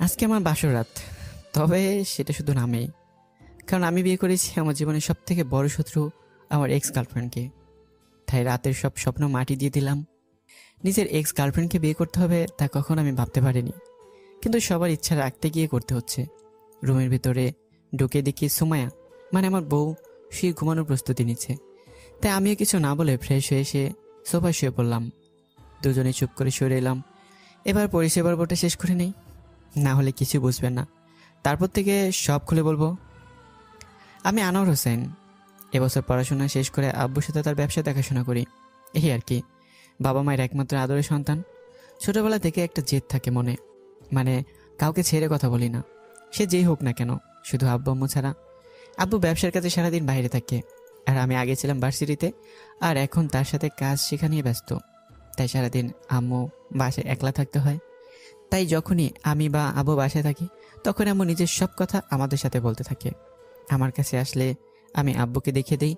আজকে আমার বাসর রাত, তবে সেটা শুধু নামেই। কারণ আমি বিয়ে করেছি আমার জীবনের সব থেকে বড় শত্রু আমার এক্স গার্লফ্রেন্ডকে। তাই রাতের সব স্বপ্ন মাটি দিয়ে দিলাম। নিজের এক্স গার্লফ্রেন্ডকে বিয়ে করতে হবে তা কখনো আমি ভাবতে পারিনি, কিন্তু সবার ইচ্ছা রাখতে গিয়ে করতে হচ্ছে। রুমের ভিতরে ঢুকে দেখি সুমায়া, মানে আমার বউ, সে ঘুমানোর প্রস্তুতি নিচ্ছে। তাই আমিও কিছু না বলে ফ্রেশ হয়ে এসে সোফায় শুয়ে পড়লাম। দুজনে চুপ করে সরে এলাম। এবার পরিষেবার বোটা শেষ করে নেই, না হলে কিছু বুঝবেন না। তারপর থেকে সব খুলে বলবো। আমি আনোয়ার হোসেন, এবছর পড়াশোনা শেষ করে আব্বুর সাথে তার ব্যবসা দেখাশোনা করি। এই আর কি। বাবা মায়ের একমাত্র আদরের সন্তান। ছোটবেলা থেকে একটা জেদ থাকে মনে, মানে কাউকে ছেড়ে কথা বলি না, সে যেই হোক না কেন, শুধু আব্বু আম্মু ছাড়া। আব্বু ব্যবসার কাছে সারাদিন বাইরে থাকে, আর আমি আগে ছিলাম ভার্সিটিতে, আর এখন তার সাথে কাজ শেখা নিয়ে ব্যস্ত। তাই সারাদিন আম্মু বাসায় একলা থাকতে হয়। তাই যখনই আমি বা আব্বু বাসায় থাকি, তখন আম্মু নিজের সব কথা আমাদের সাথে বলতে থাকে। আমার কাছে আসলে আমি আব্বুকে দেখিয়ে দিই,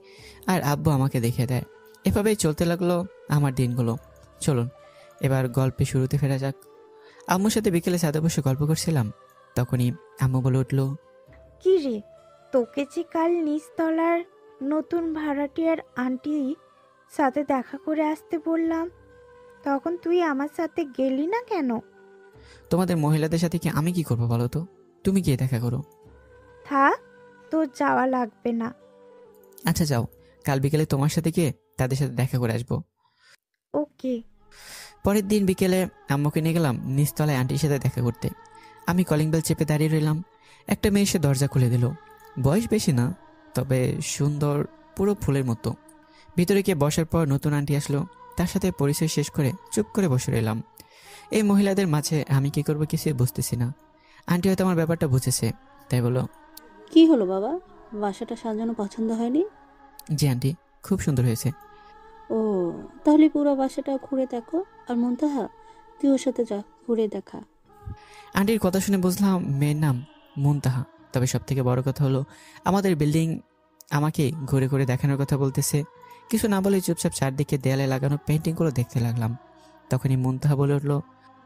আর আব্বু আমাকে দেখিয়ে দেয়। এভাবেই চলতে লাগলো আমার দিনগুলো। চলুন এবার গল্পে শুরুতে ফেরা যাক। আম্মুর সাথে বিকেলে ছাদে বসে গল্প করছিলাম, তখনই আম্মু বলে উঠল, কি রে, তোকে যে কাল নিচতলার নতুন ভাড়াটিয়ার আন্টি সাথে দেখা করে আসতে বললাম, তখন তুই আমার সাথে গেলি না কেন? তোমাদের মহিলাদের সাথে কি আমি কি করবো বলো তো? তুমি গিয়ে দেখা করো। থাক, তোর যাওয়া লাগবে না। আচ্ছা যাও, কাল বিকেলে তোমার সাথে গিয়ে তাদের সাথে দেখা করে আসবো। ওকে। পরের দিন বিকেলে আম্মুকে নিয়ে গেলাম নিচতলায় আন্টির সাথে দেখা করতে। আমি কলিং বেল চেপে দাঁড়িয়ে রইলাম। একটা মেয়ে এসে দরজা খুলে দিল। বয়স বেশি না, তবে সুন্দর, পুরো ফুলের মতো। ভিতরে গিয়ে বসার পর নতুন আন্টি আসলো, তার সাথে পরিচয় শেষ করে চুপ করে বসে রইলাম। এই মহিলাদের মাঝে আমি কি করবো কিছুই বুঝতেছি না। আন্টি হয়তো আমার ব্যাপারটা বুঝেছে, তাই বলো, কি হলো বাবা, বাসাটা সাজানো পছন্দ হয়নি? জি আন্টি, খুব সুন্দর হয়েছে। ও, তাহলে পুরো বাসাটা ঘুরে দেখো। আর মুনতাহা, তুই ওর সাথে যা, ঘুরে দেখা। আন্টির কথা শুনে বুঝলাম মেয়ের নাম মুনতাহা। তবে সব থেকে বড় কথা হলো আমাদের বিল্ডিং আমাকে ঘুরে ঘুরে দেখানোর কথা বলতেছে। কিছু না বলে চুপচাপ চারদিকে দেয়ালে লাগানো পেন্টিংগুলো দেখতে লাগলাম। তখনই মুনতাহা বলে উঠলো,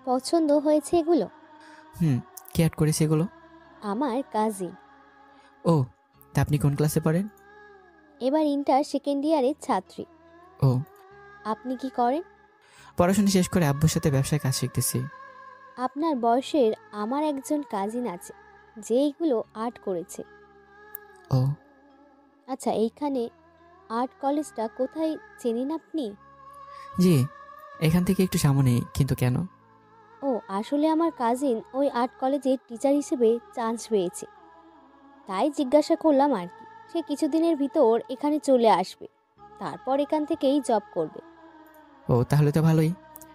পছন্দ হয়েছে এগুলো? কে অ্যাড করেছে এগুলো? আমার কাজিন। ও, তা আপনি কোন ক্লাসে পড়েন? এবার ইন্টার সেকেন্ড ইয়ারের ছাত্রী। ও, আপনি কি করেন? পড়াশোনা শেষ করে আব্বুর সাথে ব্যবসায় কাজ শিখতেছি। আপনার বয়সের আমার একজন কাজিন আছে যে এইগুলো আর্ট করেছে। ও, আচ্ছা, এইখানে আর্ট কলেজটা কোথায় চেনেন আপনি? জি, এখান থেকে একটু সামনেই। কিন্তু কেন? ও, আসলে আমার কাজিন ওই আর্ট কলেজে টিচার হিসেবে চান্স পেয়েছে, তাই জিজ্ঞাসা করলাম আর কি। সে কিছুদিনের ভিতর এখানে চলে আসবে, তারপর এখান থেকেই জব করবে। ও, তাহলে তো ভালোই।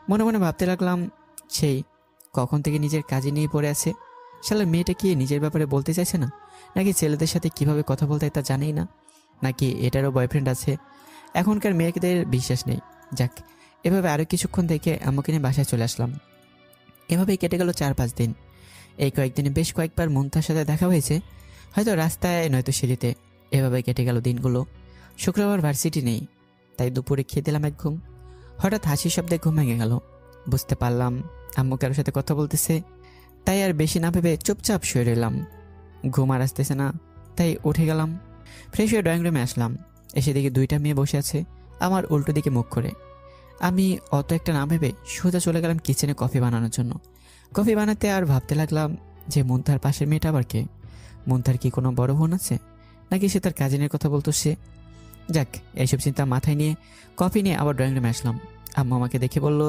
মনে মনে ভাবতে লাগলাম, সেই কখন থেকে নিজের কাজে নিয়ে পড়ে আছে। শালা মেয়েটা কি নিজের ব্যাপারে বলতে চাইছে না, নাকি ছেলেদের সাথে কিভাবে কথা বলতে হয় তা জানেই না, নাকি এটারও বয়ফ্রেন্ড আছে। এখনকার মেয়েদের বিশ্বাস নেই। যাক, এভাবে আরও কিছুক্ষণ থেকে আমাকে নিয়ে বাসায় চলে আসলাম। এভাবেই কেটে গেল 4-5 দিন। এই কয়েকদিনে বেশ কয়েকবার মুনতার সাথে দেখা হয়েছে, হয়তো রাস্তায় নয়তো সিঁড়িতে। এভাবে কেটে গেল দিনগুলো। শুক্রবার ভার্সিটি নেই, তাই দুপুরে খেয়ে দিলাম এক ঘুম। হঠাৎ হাসির শব্দে ঘুম ভেঙে গেল। বুঝতে পারলাম আম্মু কারোর সাথে কথা বলতেছে, তাই আর বেশি না ভেবে চুপচাপ শুয়ে রইলাম। ঘুম আর আসতেছে না, তাই উঠে গেলাম। ফ্রেশ হয়ে ড্রয়িং রুমে আসলাম। এসে দেখি 2টা মেয়ে বসে আছে আমার উল্টো দিকে মুখ করে। আমি অত একটা না ভেবে সোজা চলে গেলাম কিচেনে কফি বানানোর জন্য। কফি বানাতে আর ভাবতে লাগলাম যে মুনতার পাশের মেয়েটা আবার কে? মুনতার কি কোনো বড় বোন আছে, নাকি সে তার কাজিনের কথা বলতো সে? যাক, এইসব চিন্তা মাথায় নিয়ে কফি নিয়ে আবার ড্রয়িং রুমে আসলাম। আম্মু আমাকে দেখে বলল,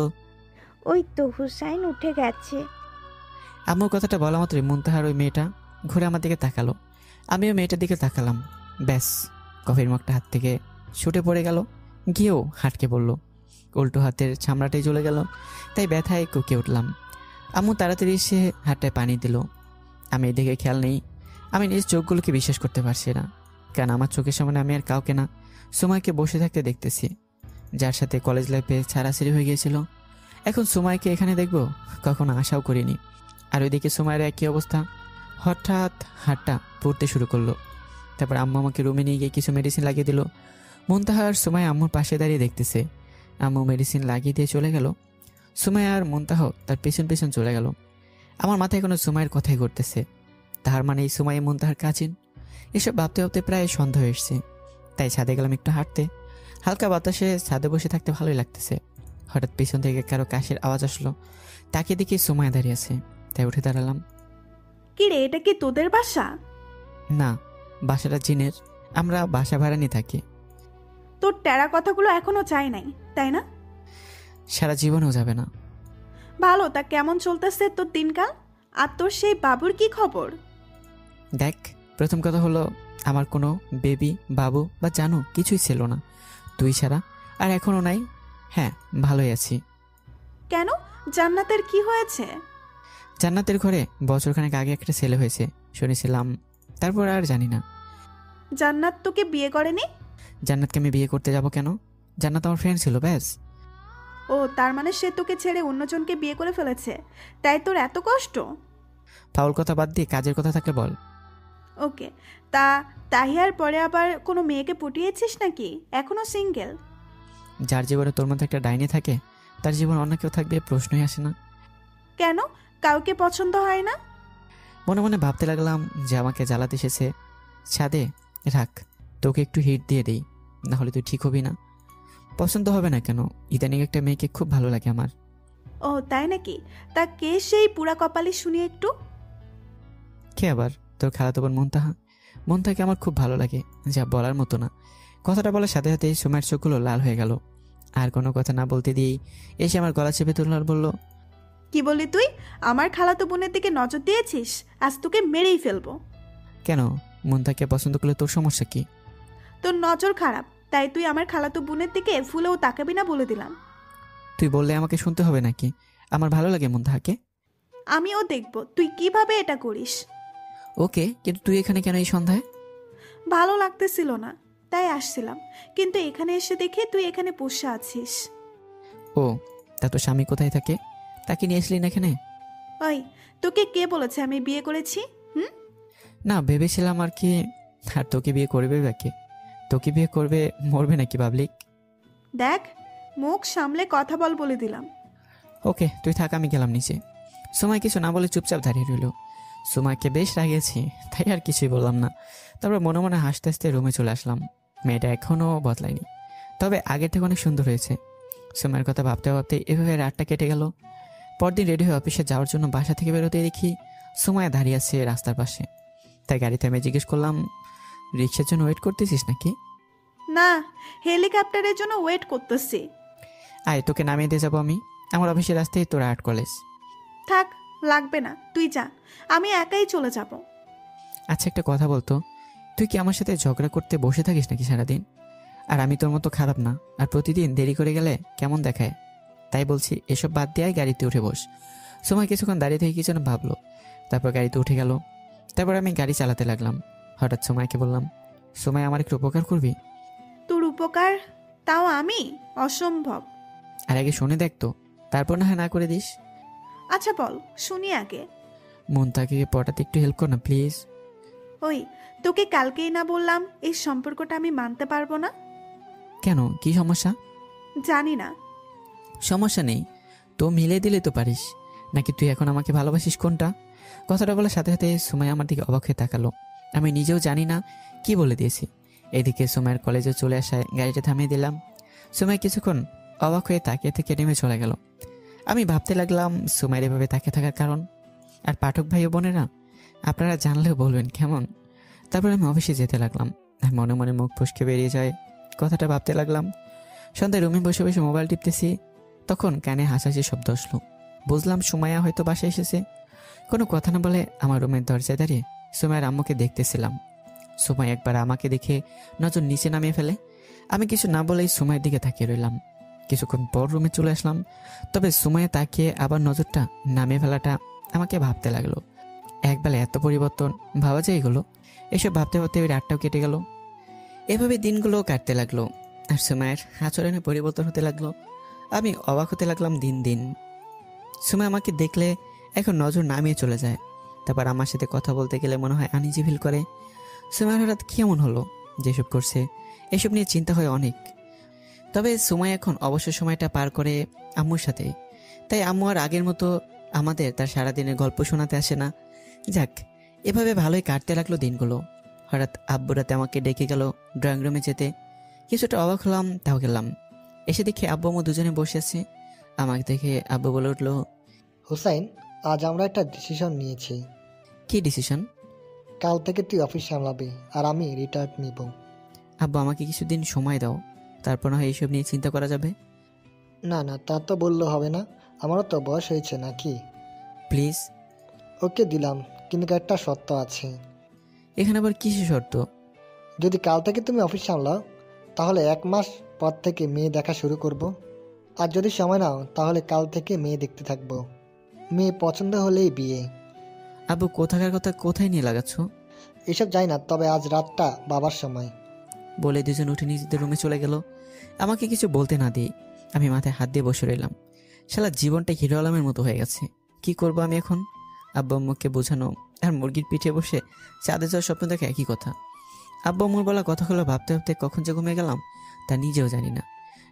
ওই তো হুসাইন উঠে গেছে। আম্মুর কথাটা বলা মাত্রই মুনতাহার ওই মেয়েটা ঘুরে আমার দিকে তাকালো। আমিও মেয়েটার দিকে তাকালাম। ব্যাস, কফির মগটা হাত থেকে ছুটে পড়ে গেল, গিয়েও হাটকে পড়ল। উল্টো হাতের চামড়াটাই চলে গেল, তাই ব্যথায় কুঁকে উঠলাম। আম্মু তাড়াতাড়ি এসে হাতটায় পানি দিল। আমি এদিকে খেয়াল নেই। আমি নিজ চোখগুলোকে বিশ্বাস করতে পারছি না, কারণ আমার চোখের সামনে আমি আর কাউকে না, সুমাইকে বসে থাকতে দেখতেছি, যার সাথে কলেজ লাইফে ছাড়াছাড়ি হয়ে গিয়েছিল। এখন সুমাইকে এখানে দেখবো কখনো আশাও করিনি। আর ওইদিকে সুমাইয়ের একই অবস্থা। হঠাৎ হাতটা পড়তে শুরু করলো। তারপর আম্মু আমাকে রুমে নিয়ে গিয়ে কিছু মেডিসিন লাগিয়ে দিল। মুনতাহা আর সুমাই আম্মুর পাশে দাঁড়িয়ে দেখতেছে। আম্মু মেডিসিন লাগিয়ে দিয়ে চলে গেল। সুমাইয়া আর মুনতাহ তার পেছন পেছন চলে গেল। আমার মাথায় কোনো সুমাইয়ের কথাই ঘটতেছে, তার মানে এই সুমাইয়া মুনতাহার কাজিন। এসব ভাবতে ভাবতে প্রায় সন্ধ্যা হয়ে এসছে, তাই ছাদে গেলাম একটু হাঁটতে। হালকা বাতাসে ছাদে বসে থাকতে ভালোই লাগতেছে। হঠাৎ পেছন থেকে কারো কাশির আওয়াজ আসলো, তাকিয়ে দেখি সুমাইয়া দাঁড়িয়ে আছে, তাই উঠে দাঁড়ালাম। কি রে, এটা কি তোদের বাসা? না, বাসাটা জিনের, আমরা বাসা ভাড়া নিয়ে থাকি। তোর টেরা কথাগুলো এখনো চাই নাই, তাই না? সারা জীবনেও যাবে না। ভালো, তা কেমন চলতেছে তোর দিনকাল? আর তোর সেই বাবুর কি খবর? দেখ, প্রথম কথা হলো আমার কোনো বেবি, বাবু বা জানু কিছুই ছিল না, তুই ছাড়া। আর এখনও নাই। হ্যাঁ, ভালোই আছি। কেন, জান্নাতের কি হয়েছে? জান্নাতের ঘরে বছরখানেক আগে একটা ছেলে হয়েছে শুনেছিলাম, তারপর আর জানি না। জান্নাত তোকে বিয়ে করেনি? জান্নাতকে আমি বিয়ে করতে যাব কেন? জান্নাত আমার ফ্রেন্ড ছিল, ব্যাস। ও, তার মানে সে তোকে ছেড়ে অন্যজনকে বিয়ে করে ফেলেছে, তাই তোর এত কষ্ট? ফাউল কথা বাদ দিয়ে কাজের কথা থাকলে বল। ওকে, তা তাহিয়ার পরে আবার কোনো মেয়েকে পটিয়েছিস নাকি? এখনো সিঙ্গেল? যার জীবনে তোর মধ্যে একটা ডাইনি থাকে, তার জীবন অন্য কেউ থাকবে প্রশ্নই আসে না। কেন, কাউকে পছন্দ হয় না? মনে মনে ভাবতে লাগলাম যে আমাকে জ্বালাতে এসেছে ছাদে, রাখ, তোকে একটু হিট দিয়ে দেই, না হলে তুই ঠিক হবি না। পছন্দ হবে না কেন, ইদানিং একটা মেয়েকে খুব ভালো লাগে আমার। ও তাই নাকি? তা কে সেই পুরা কপালি শুনি একটু। কে আবার? তোর খালাতো বোন মুনতাহা। মুনতাহাকে আমার খুব ভালো লাগে, যা বলার মতো না। কথাটা বলার সাথে সাথে সুমাইয়ের চোখগুলো লাল হয়ে গেল। আর কোনো কথা না বলতে দিয়েই এসে আমার গলা চেপে ধরল আর বলল, কি বললি তুই? আমার খালাতো বোনের দিকে নজর দিয়েছিস? আজ তোকে মেরেই ফেলবো। কেন, মুনতাহাকে পছন্দ করলে তোর সমস্যা কি? তোর নজর খারাপ, তাই তুই আমার খালাতো বোনের দিকে ফুলেও তাকাবি না বলে দিলাম। তুই বললে আমাকে শুনতে হবে নাকি? আমার ভালো লাগে মুনতাহাকে। আমিও দেখবো তুই কিভাবে এটা করিস। ওকে, কিন্তু তুই এখানে কেন এই সন্ধ্যায়? ভালো লাগতেছিল না, তাই আসছিলাম, কিন্তু এখানে এসে দেখে তুই এখানে বসে আছিস। ও, তা তোর স্বামী কোথায় থাকে? তাকে নিয়ে আসলি না এখানে? ওই, তোকে কে বলেছে আমি বিয়ে করেছি? না, ভেবেছিলাম আর কি। আর তোকে বিয়ে করবে বা কে? তোকে বিয়ে করবে, মরবে নাকি পাবলিক? দেখ, মুখ সামলে কথা বল বলে দিলাম। ওকে, তুই থাক, আমি গেলাম নিচে। সময় কিছু না বলে চুপচাপ দাঁড়িয়ে রইল। সময়কে বেশ রাগিয়েছি, তাই আর কিছুই বললাম না। তারপর মনে মনে হাসতে হাসতে রুমে চলে আসলাম। মেয়েটা এখনও বদলায়নি, তবে আগের থেকে অনেক সুন্দর হয়েছে। সময়ের কথা ভাবতে ভাবতে এভাবে রাতটা কেটে গেল। পরদিন রেডি হয়ে অফিসে যাওয়ার জন্য বাসা থেকে বেরোতে দেখি সময় দাঁড়িয়ে আছে রাস্তার পাশে। তাই গাড়িতে আমি জিজ্ঞেস করলাম, রিক্সার জন্য ওয়েট করতেছিস নাকি? না, হেলিকপ্টারের জন্য ওয়েট করতেছি। আয়, তোকে নামিয়ে দিয়ে যাবো আমি। আমার অফিসের রাস্তায় তোর আর্ট কলেজ। থাক, লাগবে না, তুই যা, আমি একাই চলে যাব। আচ্ছা, একটা কথা বলতো, তুই কি আমার সাথে ঝগড়া করতে বসে থাকিস নাকি সারাদিন? আর আমি তোর মতো খারাপ না, আর প্রতিদিন দেরি করে গেলে কেমন দেখায়? তাই বলছি, এসব বাদ দিয়ে গাড়িতে উঠে বস। সময় কিছুক্ষণ দাঁড়িয়ে থেকে কিছু না ভাবলো, তারপর গাড়িতে উঠে গেল। তারপর আমি গাড়ি চালাতে লাগলাম। হঠাৎ সময়কে বললাম, সময় আমার একটু উপকার করবি? তোর উপকার? তাও আমি? অসম্ভব। আর আগে শুনে দেখতো, তারপর না হয় না করে দিস। আচ্ছা বল, শুনি আগে। মন তাকে পটাতে একটু হেল্প কর না প্লিজ। ওই, তোকে কালকেই না বললাম এই সম্পর্কটা আমি মানতে পারবো না? কেন, কি সমস্যা? জানি না। সমস্যা নেই তো, মিলে দিলে তো পারিস। নাকি তুই এখন আমাকে ভালোবাসিস কোনটা? কথাটা বলার সাথে সাথে সুমাইয়া আমার দিকে অবাক হয়ে তাকালো। আমি নিজেও জানি না কি বলে দিয়েছি। এদিকে সুমাইয়ের কলেজে চলে আসায় গাড়িটা থামিয়ে দিলাম। সুমাই কিছুক্ষণ অবাক হয়ে তাকিয়ে থেকে নেমে চলে গেল। আমি ভাবতে লাগলাম সুমাইয়ের এভাবে তাকিয়ে থাকার কারণ। আর পাঠক ভাই ও বোনেরা, আপনারা জানলেও বলবেন কেমন। তারপর আমি অফিসে যেতে লাগলাম, আর মনে মনে মুখ ফসকে বেরিয়ে যায় কথাটা ভাবতে লাগলাম। সন্ধ্যায় রুমে বসে বসে মোবাইল টিপতেছি, তখন কানে হাসাহাসি শব্দ আসলো। বুঝলাম সুমাইয়া হয়তো বাসায় এসেছে। কোনো কথা না বলে আমার রুমের দরজায় দাঁড়িয়ে সুমাইয়ার আম্মুকে দেখতেছিলাম। সুমাইয়া একবার আমাকে দেখে নজর নিচে নামিয়ে ফেলে। আমি কিছু না বলেই সুমাইয়ের দিকে তাকিয়ে রইলাম। কিছুক্ষণ পর রুমে চলে আসলাম, তবে সুমাইয়া তাকিয়ে আবার নজরটা নামিয়ে ফেলাটা আমাকে ভাবতে লাগলো, একবেলা এত পরিবর্তন ভাবা যায় এগুলো। এসব ভাবতে ভাবতে ওই রাতটাও কেটে গেল। এভাবে দিনগুলো কাটতে লাগলো, আর সুমাইয়ের আচরণে পরিবর্তন হতে লাগলো। আমি অবাক হতে লাগলাম দিন দিন। সুমাইয়া আমাকে দেখলে এখন নজর নামিয়ে চলে যায়। তারপর আমার সাথে কথা বলতে গেলে মনে হয় আনইজি ফিল করে। সুমাইয়ার হঠাৎ কেমন হলো যেসব করছে, এসব নিয়ে চিন্তা হয় অনেক। তবে সুমাই এখন অবসর সময়টা পার করে আম্মুর সাথে, তাই আম্মু আর আগের মতো আমাদের তার সারাদিনের গল্প শোনাতে আসে না। যাক, এভাবে ভালোই কাটতে লাগলো দিনগুলো। হঠাৎ আব্বু রাতে আমাকে ডেকে গেল ড্রয়িং রুমে যেতে। কিছুটা অবাক হলাম, তাও গেলাম। এসে দেখি আব্বু আম্মু দুজনে বসে আছে। আমাকে দেখে আব্বু বলে উঠলো, হুসাইন, আজ আমরা একটা ডিসিশন নিয়েছি। কি ডিসিশন? কাল থেকে তুই অফিস সামলাবি আর আমি রিটায়ার্ড নিব। আব্বু, আমাকে কিছুদিন সময় দাও, তারপর না হয় এইসব নিয়ে চিন্তা করা যাবে। না না, তা তো বললে হবে না, আমারও তো বয়স হয়েছে নাকি। প্লিজ। ওকে দিলাম, কিন্তু একটা শর্ত আছে। এখানে আবার কিসের শর্ত? যদি কাল থেকে তুমি অফিস সামলাও তাহলে 1 মাস পর থেকে মেয়ে দেখা শুরু করব। আর যদি সময় নাও তাহলে কাল থেকে মেয়ে দেখতে থাকবো। মেয়ে পছন্দ হলেই বিয়ে। আব্বু, কোথাকার কথা কোথায় নিয়ে লাগাচ্ছ? এসব যাই না, তবে আজ রাতটা বাবার সময়। বলে দুজন উঠে নিজেদের রুমে চলে গেল। আমাকে কিছু বলতে না দিয়ে আমি মাথায় হাত দিয়ে বসে রইলাম। শালা জীবনটা হিরো আলমের মতো হয়ে গেছে। কি করব আমি এখন? আব্বু আম্মুকে বোঝানো আর মুরগির পিঠে বসে চাঁদে যাওয়ার স্বপ্ন দেখা একই কথা। আব্বু আম্মুর বলা কথাগুলো ভাবতে ভাবতে কখন যে ঘুমিয়ে গেলাম তা নিজেও জানি না।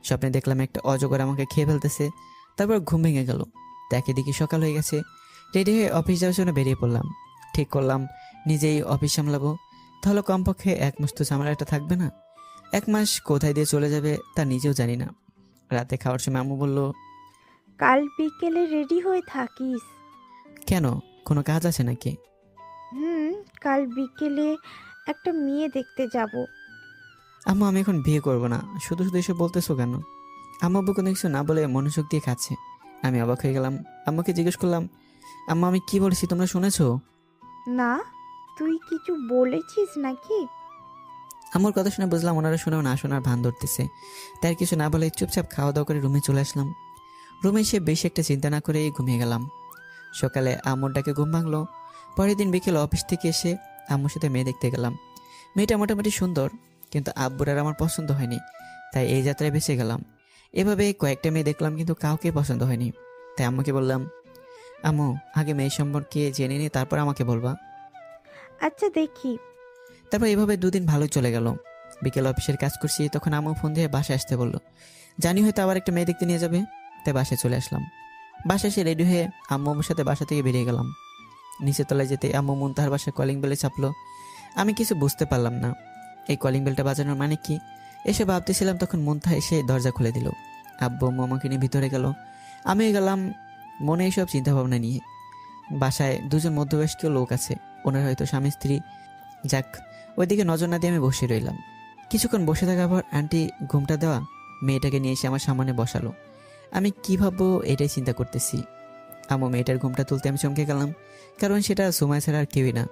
স্বপ্নে দেখলাম একটা অজগর আমাকে খেয়ে ফেলতেছে, তারপর ঘুম ভেঙে গেল। দেখে দেখি সকাল হয়ে গেছে। রেডি হয়ে অফিস যাওয়ার জন্য বেরিয়ে পড়লাম। ঠিক করলাম নিজেই অফিস সামলাবো, তাহলে কমপক্ষে 1 মাস তো ঝামেলাটা থাকবে না। 1 মাস কোথায় দিয়ে চলে যাবে তা নিজেও জানি না। রাতে খাওয়ার সময় আম্মু বলল, কাল বিকেলে রেডি হয়ে থাকিস। কেন, কোনো কাজ আছে নাকি? কাল বিকেলে একটা মেয়ে দেখতে যাব। আম্মু, আমি এখন বিয়ে করব না। শুধু শুধু এসব বলতেছো কেন? আম্মু আব্বু কোনো কিছু না বলে মনোযোগ দিয়ে খাচ্ছে। আমি অবাক হয়ে গেলাম। আম্মুকে জিজ্ঞেস করলাম, আম্মু আমি কি বলেছি তোমরা শুনেছো? না, তুই কিছু বলেছিস নাকি? আম্মুর কথা শুনে বুঝলাম ওনারা শুনেও না শোনার ভান ধরতেছে। তাই আর কিছু না বলে চুপচাপ খাওয়া দাওয়া করে রুমে চলে আসলাম। রুমে এসে বেশি একটা চিন্তা না করে ঘুমিয়ে গেলাম। সকালে আম্মুর ডাকে ঘুম ভাঙলো। পরের দিন বিকেল অফিস থেকে এসে আম্মুর সাথে মেয়ে দেখতে গেলাম। মেয়েটা মোটামুটি সুন্দর, কিন্তু আব্বুর আর আমার পছন্দ হয়নি, তাই এই যাত্রায় বেঁচে গেলাম। এভাবে কয়েকটা মেয়ে দেখলাম, কিন্তু কাউকে পছন্দ হয়নি। তাই আম্মুকে বললাম, আম্মু আগে মেয়ে সম্পর্কে জেনে নিয়ে তারপর আমাকে বলবা। আচ্ছা দেখি। তারপর এভাবে 2 দিন ভালোই চলে গেল। বিকেল অফিসের কাজ করছি, তখন আম্মু ফোন দিয়ে বাসায় আসতে বললো। জানি হয়তো আবার একটা মেয়ে দেখতে নিয়ে যাবে, তাই বাসায় চলে আসলাম। বাসায় এসে রেডি হয়ে আম্মু আম্মুর সাথে বাসা থেকে বেরিয়ে গেলাম। নিচের তলায় যেতে আম্মু মুনতাহার বাসায় কলিং বেলে চাপলো। আমি কিছু বুঝতে পারলাম না এই কলিং বেলটা বাজানোর মানে কি। এসে ভাবতেছিলাম, তখন মুনতাহা এসে দরজা খুলে দিল। আব্বু আম্মু আমাকে নিয়ে ভিতরে গেল। আমিও গেলাম মনে এইসব চিন্তাভাবনা নিয়ে। বাসায় 2জন মধ্যবয়স্ক লোক আছে, ওনারা হয়তো স্বামী স্ত্রী। যাক, ওইদিকে নজর না দিয়ে আমি বসে রইলাম। কিছুক্ষণ বসে থাকার পর আন্টি ঘুমটা দেওয়া মেয়েটাকে নিয়ে এসে আমার সামনে বসালো। আমি কি ভাববো এটাই চিন্তা করতেছি। আম্মু মেয়েটার ঘুমটা তুলতে আমি চমকে গেলাম, কারণ সেটা সুমাই ছাড়া আর কেউই না।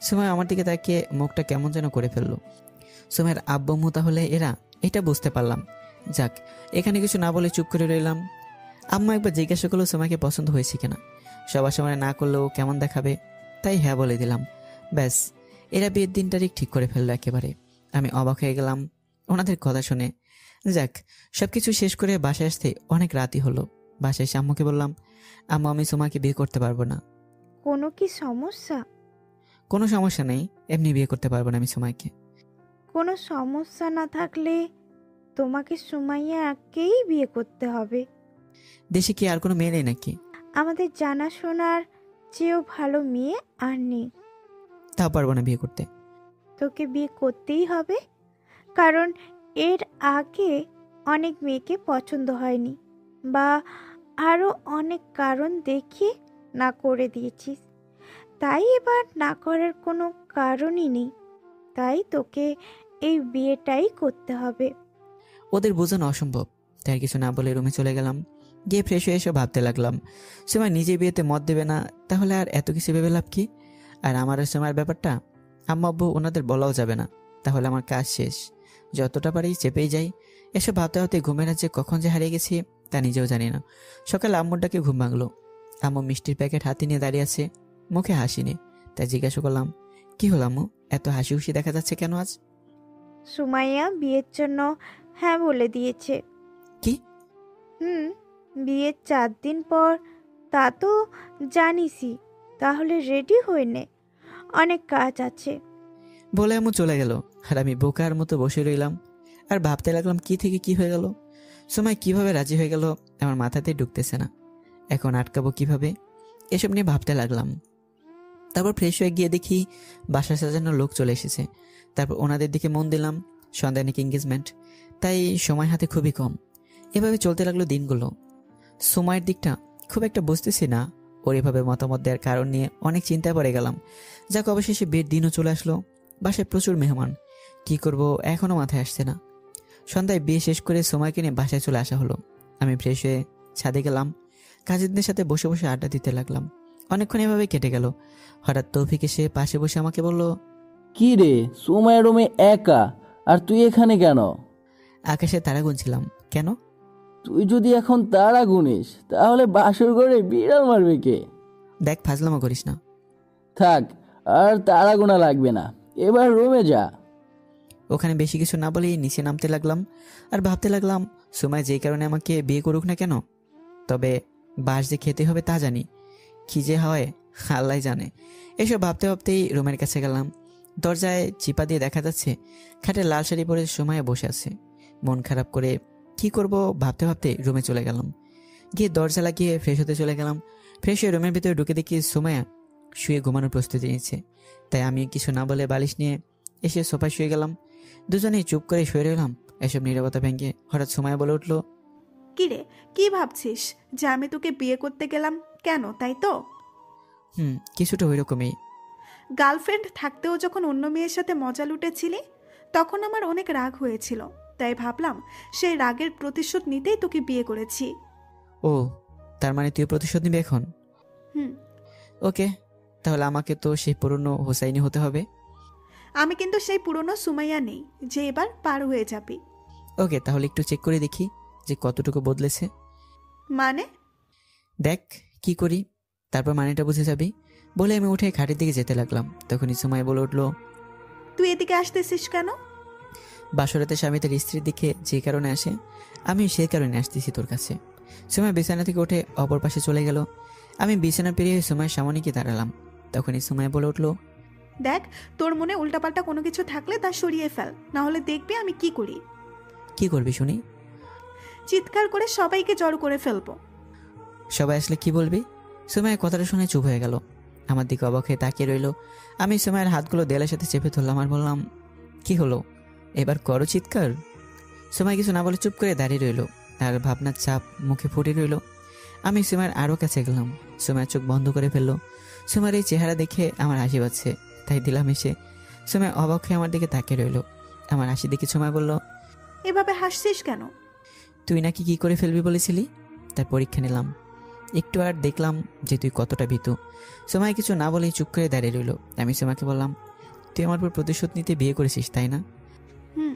সুমাই আমার দিকে তাকিয়ে মুখটা কেমন যেন করে ফেললো। সুমাইয়ের আব্বু আম্মু তাহলে এরা, এটা বুঝতে পারলাম। যাক, এখানে কিছু না বলে চুপ করে রইলাম। আম্মু একবার জিজ্ঞাসা করলো সুমাইকে পছন্দ হয়েছে কিনা। সবার সামনে না করলেও কেমন দেখাবে, তাই হ্যাঁ বলে দিলাম। ব্যাস, এরা বিয়ের দিন তারিখ ঠিক করে ফেললো একেবারে। আমি অবাক হয়ে গেলাম ওনাদের কথা শুনে। যাক, সবকিছু শেষ করে বাসায় আসতে অনেক রাতই হলো। বাসায় এসে আম্মুকে বললাম, আম্মু আমি সুমাকে বিয়ে করতে পারবো না। কোনো কি সমস্যা? কোনো সমস্যা নেই, এমনি বিয়ে করতে পারবো না আমি সুমাইকে। কোনো সমস্যা না থাকলে তোমাকে সুমাইয়াকেই বিয়ে করতে হবে। দেশে কি আর কোনো মেয়ে নেই নাকি? আমাদের জানাশোনার চেয়েও ভালো মেয়ে আর নেই। তাও পারবো না বিয়ে করতে। তোকে বিয়ে করতেই হবে, কারণ এর আগে অনেক মেয়েকে পছন্দ হয়নি, বা আরও অনেক কারণ দেখিয়ে না করে দিয়েছিস। তাই এবার না করার কোনো কারণই নেই। তাই তোকে এই বিয়েটাই করতে হবে। ওদের বোঝানো অসম্ভব, তাই আর কিছু না বলে রুমে চলে গেলাম। গিয়ে ফ্রেশ হয়ে এসে ভাবতে লাগলাম, সুমাই নিজে বিয়েতে মত দেবে না, তাহলে আর এত কিছু ভেবে লাভ কি? আর আমার সময়ের ব্যাপারটা আম্মা আব্বু ওনাদের বলাও যাবে না, তাহলে আমার কাজ শেষ। যতটা পারি চেপেই যাই। এসব ভাবতে ভাবতে ঘুমের রাজ্যে কখন যে হারিয়ে গেছি তা নিজেও জানি না। সকালে আম্মুর ডাকে ঘুম ভাঙলো। আম্মু মিষ্টির প্যাকেট হাতে নিয়ে দাঁড়িয়ে আছে, মুখে হাসি নেই। তাই জিজ্ঞাসা করলাম, কি হলো আম্মু, এত হাসি খুশি দেখা যাচ্ছে কেন আজ? সুমাইয়া বিয়ের জন্য হ্যাঁ বলে দিয়েছে। কি? বিয়ের 4 দিন পর, তা তো জানিসই। তাহলে রেডি হয়ে নে, অনেক কাজ আছে। বলে আম্মু চলে গেল। আর আমি বোকার মতো বসে রইলাম আর ভাবতে লাগলাম কি থেকে কি হয়ে গেল। সময় কিভাবে রাজি হয়ে গেল আমার মাথাতেই ঢুকতেছে না। এখন আটকাবো কিভাবে, এসব নিয়ে ভাবতে লাগলাম। তারপর ফ্রেশ হয়ে গিয়ে দেখি বাসা সাজানোর লোক চলে এসেছে। তারপর ওনাদের দিকে মন দিলাম। সন্ধ্যায় নাকি এঙ্গেজমেন্ট, তাই সময় হাতে খুবই কম। এভাবে চলতে লাগলো দিনগুলো। সময়ের দিকটা খুব একটা বুঝতেছি না। ওর এভাবে মতামত দেওয়ার কারণ নিয়ে অনেক চিন্তায় পড়ে গেলাম। যাক, অবশেষে বিয়ের দিনও চলে আসলো। বাসায় প্রচুর মেহমান, কি করব এখনও মাথায় আসছে না। সন্ধ্যায় বিয়ে শেষ করে সময়কে নিয়ে বাসায় চলে আসা হলো। আমি ফ্রেশ হয়ে ছাদে গেলাম। কাজিনদের সাথে বসে বসে আড্ডা দিতে লাগলাম। অনেকক্ষণ এভাবে কেটে গেল। হঠাৎ তৌফিক এসে পাশে বসে আমাকে বলল, কি রে, সময়ের রুমে একা, আর তুই এখানে কেন? আকাশে তারা গুনছিলাম। কেন? তুই যদি এখন তারা গুনিস তাহলে বাসর ঘরে বিড়াল মারবে কে? দেখ, ফাজলামো করিস না। থাক, আর তারা গোনা লাগবে না, এবার রুমে যা। ওখানে বেশি কিছু না বলেই নিচে নামতে লাগলাম। আর ভাবতে লাগলাম, সময় যেই কারণে আমাকে বিয়ে করুক না কেন, তবে বাস যে খেতে হবে তা জানি, কি যে হয় আল্লাহ জানে। এসব ভাবতে ভাবতেই রুমের কাছে গেলাম। দরজায় চিপা দিয়ে দেখা যাচ্ছে খাটে লাল শাড়ি পরে সময় বসে আছে। মন খারাপ করে কি করব ভাবতে ভাবতে রুমে চলে গেলাম। গিয়ে দরজা লাগিয়ে ফ্রেশ হতে চলে গেলাম। ফ্রেশ হয়ে রুমের ভিতরে ঢুকে দেখি সোমায়া শুয়ে ঘুমানোর প্রস্তুতি নিচ্ছে। তাই আমি কিছু না বলে বালিশ নিয়ে এসে সোফায় শুয়ে গেলাম। দুজনেই চুপ করে শুয়ে রইলাম। এসব নীরবতা ভেঙে হঠাৎ সময় বলে উঠলো, কিরে, কি ভাবছিস যে আমি তোকে বিয়ে করতে গেলাম কেন, তাই তো? কিছুটা ওই রকমই। গার্লফ্রেন্ড থাকতেও যখন অন্য মেয়ের সাথে মজা লুটেছিলি তখন আমার অনেক রাগ হয়েছিল, তাই ভাবলাম সেই রাগের প্রতিশোধ নিতেই তোকে বিয়ে করেছি। ও, তার মানে তুই প্রতিশোধ নিবি এখন? হুম। ওকে, তাহলে আমাকে তো সেই পুরনো হোসাইনি হতে হবে। আমি কিন্তু সেই পুরনো সুমাইয়া নেই যে এবার পার হয়ে যাবি। ওকে, তাহলে একটু চেক করে দেখি যে কতটুকু বদলেছে। মানে? দেখ কি করি, তারপর মানেটা বুঝে যাবি। বলে আমি উঠে খাটের দিকে যেতে লাগলাম। তখনই সময় বলে উঠলো, তুই এদিকে আসতেছিস কেন? বাসরাতে স্বামী তার স্ত্রীর দিকে যে কারণে আসে, আমি সেই কারণে আসতেছি তোর কাছে। সময় বিছানা থেকে উঠে অপর পাশে চলে গেল। আমি বিছানা পেরিয়ে সময়ের সামনে গিয়ে দাঁড়ালাম। তখনই সময় বলে উঠলো, দেখ, তোর মনে উল্টাপাল্টা কোনো কিছু থাকলে তা সরিয়ে ফেল, না হলে দেখবি আমি কি করি। কি করবি শুনি? চিৎকার করে সবাইকে জড়ো করে ফেলবো। সবাই আসলে কি বলবি? সময় কথাটা শুনে চুপ হয়ে গেল। আমার দিকে অবাক হয়ে তাকিয়ে রইল। আমি সময়ের হাতগুলো দেয়ালের সাথে চেপে ধরলাম আর বললাম, কি হলো, এবার করো চিৎকার। সময় কিছু না বলে চুপ করে দাঁড়িয়ে রইল আর ভাবনার চাপ মুখে ফুটে রইল। আমি সময়ের আরও কাছে গেলাম। সময়ের চোখ বন্ধ করে ফেললো। সময়ের এই চেহারা দেখে আমার হাসি পাচ্ছে, তাই দিলাম এসে। সময় অবাক হয়ে আমার দিকে তাকিয়ে রইল। আমার হাসি দেখে সময় বলল, এভাবে হাসছিস কেন? তুই নাকি কি করে ফেলবি বলেছিলি, তার পরীক্ষা নিলাম। একটু আর দেখলাম যে তুই কতটা ভীতু। সময় কিছু না বলেই চুপ করে দাঁড়িয়ে রইল। আমি সোমাকে বললাম, তুই আমার উপর প্রতিশোধ নিতে বিয়ে করেছিস তাই না? হুম।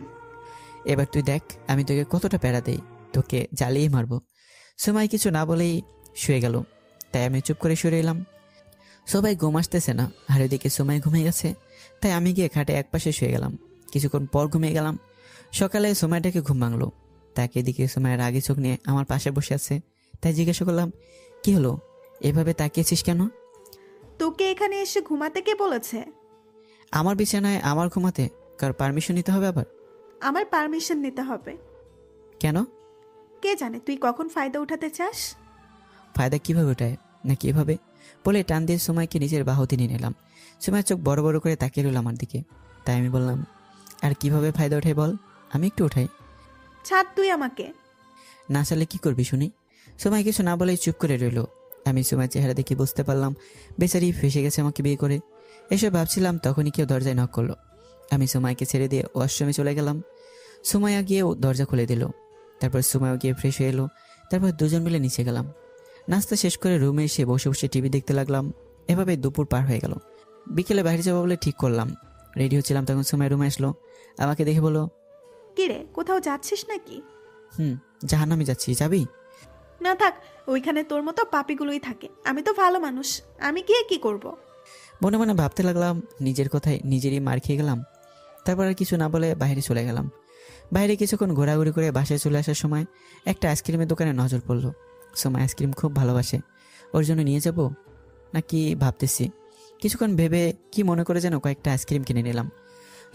এবার তুই দেখ আমি তোকে কতটা প্যারা দেই, তোকে জ্বালিয়ে মারবো। সময় কিছু না বলেই শুয়ে গেল। তাই আমি চুপ করে শুয়ে রইলাম। সবাই ঘুম আসতেছে না, আর ওইদিকে সময় ঘুমিয়ে গেছে। তাই আমি গিয়ে খাটে একপাশে শুয়ে গেলাম। কিছুক্ষণ পর ঘুমিয়ে গেলাম। সকালে সময়টাকে ঘুম ভাঙলো। তাকে এদিকে সময়ের আগে চোখ নিয়ে আমার পাশে বসে আছে। তাই জিজ্ঞাসা করলাম, কি হলো, এভাবে তাকিয়েছিস কেন? তোকে এখানে এসে ঘুমাতে কে বলেছে? আমার বিছানায় আমার ঘুমাতে কার পারমিশন নিতে হবে আবার? আমার পারমিশন নিতে হবে। কেন? কে জানে তুই কখন ফায়দা উঠাতে চাস। ফায়দা কিভাবে ওঠায় না কিভাবে বলে টান দিয়ে সময়কে নিজের বাহুতে নিয়ে নিলাম। সময়ের চোখ বড় বড় করে তাকিয়ে রইল আমার দিকে। তাই আমি বললাম, আর কিভাবে ফায়দা ওঠাই বল, আমি একটু উঠাই। ছাড় তুই আমাকে। না চালে কি করবি শুনি? সময় কিছু না বলেই চুপ করে রইল। আমি সময়ের চেহারা দেখে বুঝতে পারলাম বেচারি ফেসে গেছে আমাকে বিয়ে করে। এসব ভাবছিলাম তখনই কেউ দরজায় নক করলো। আমি সময়কে ছেড়ে দিয়ে ওয়াশরুমে চলে গেলাম। সময়া গিয়েও দরজা খুলে দিল। তারপর সময়ও গিয়ে ফ্রেশ হয়ে এলো। তারপর দুজন মিলে নিচে গেলাম। নাস্তা শেষ করে রুমে এসে বসে বসে টিভি দেখতে লাগলাম। এভাবে দুপুর পার হয়ে গেল। বিকেলে বাইরে যাবো বলে ঠিক করলাম। রেডি হচ্ছিলাম তখন সময় রুমে আসলো। আমাকে দেখে বলো, কিরে, কোথাও যাচ্ছিস নাকি? জাহান্নামে যাচ্ছি, যাবি? না থাক, ওইখানে তোর মতো পাপিগুলোই থাকে। আমি তো ভালো মানুষ, আমি গিয়ে কি করব? মনে মনে ভাবতে লাগলাম, নিজের কথায় নিজেরই মার খেয়ে গেলাম। তারপর আর কিছু না বলে বাইরে চলে গেলাম। বাইরে কিছুক্ষণ ঘোরাঘুরি করে বাসায় চলে আসার সময় একটা আইসক্রিমের দোকানে নজর পড়লো। সময় আইসক্রিম খুব ভালোবাসে, ওর জন্য নিয়ে যাব নাকি ভাবতেছি। কিছুক্ষণ ভেবে কি মনে করে যেন কয়েকটা আইসক্রিম কিনে নিলাম।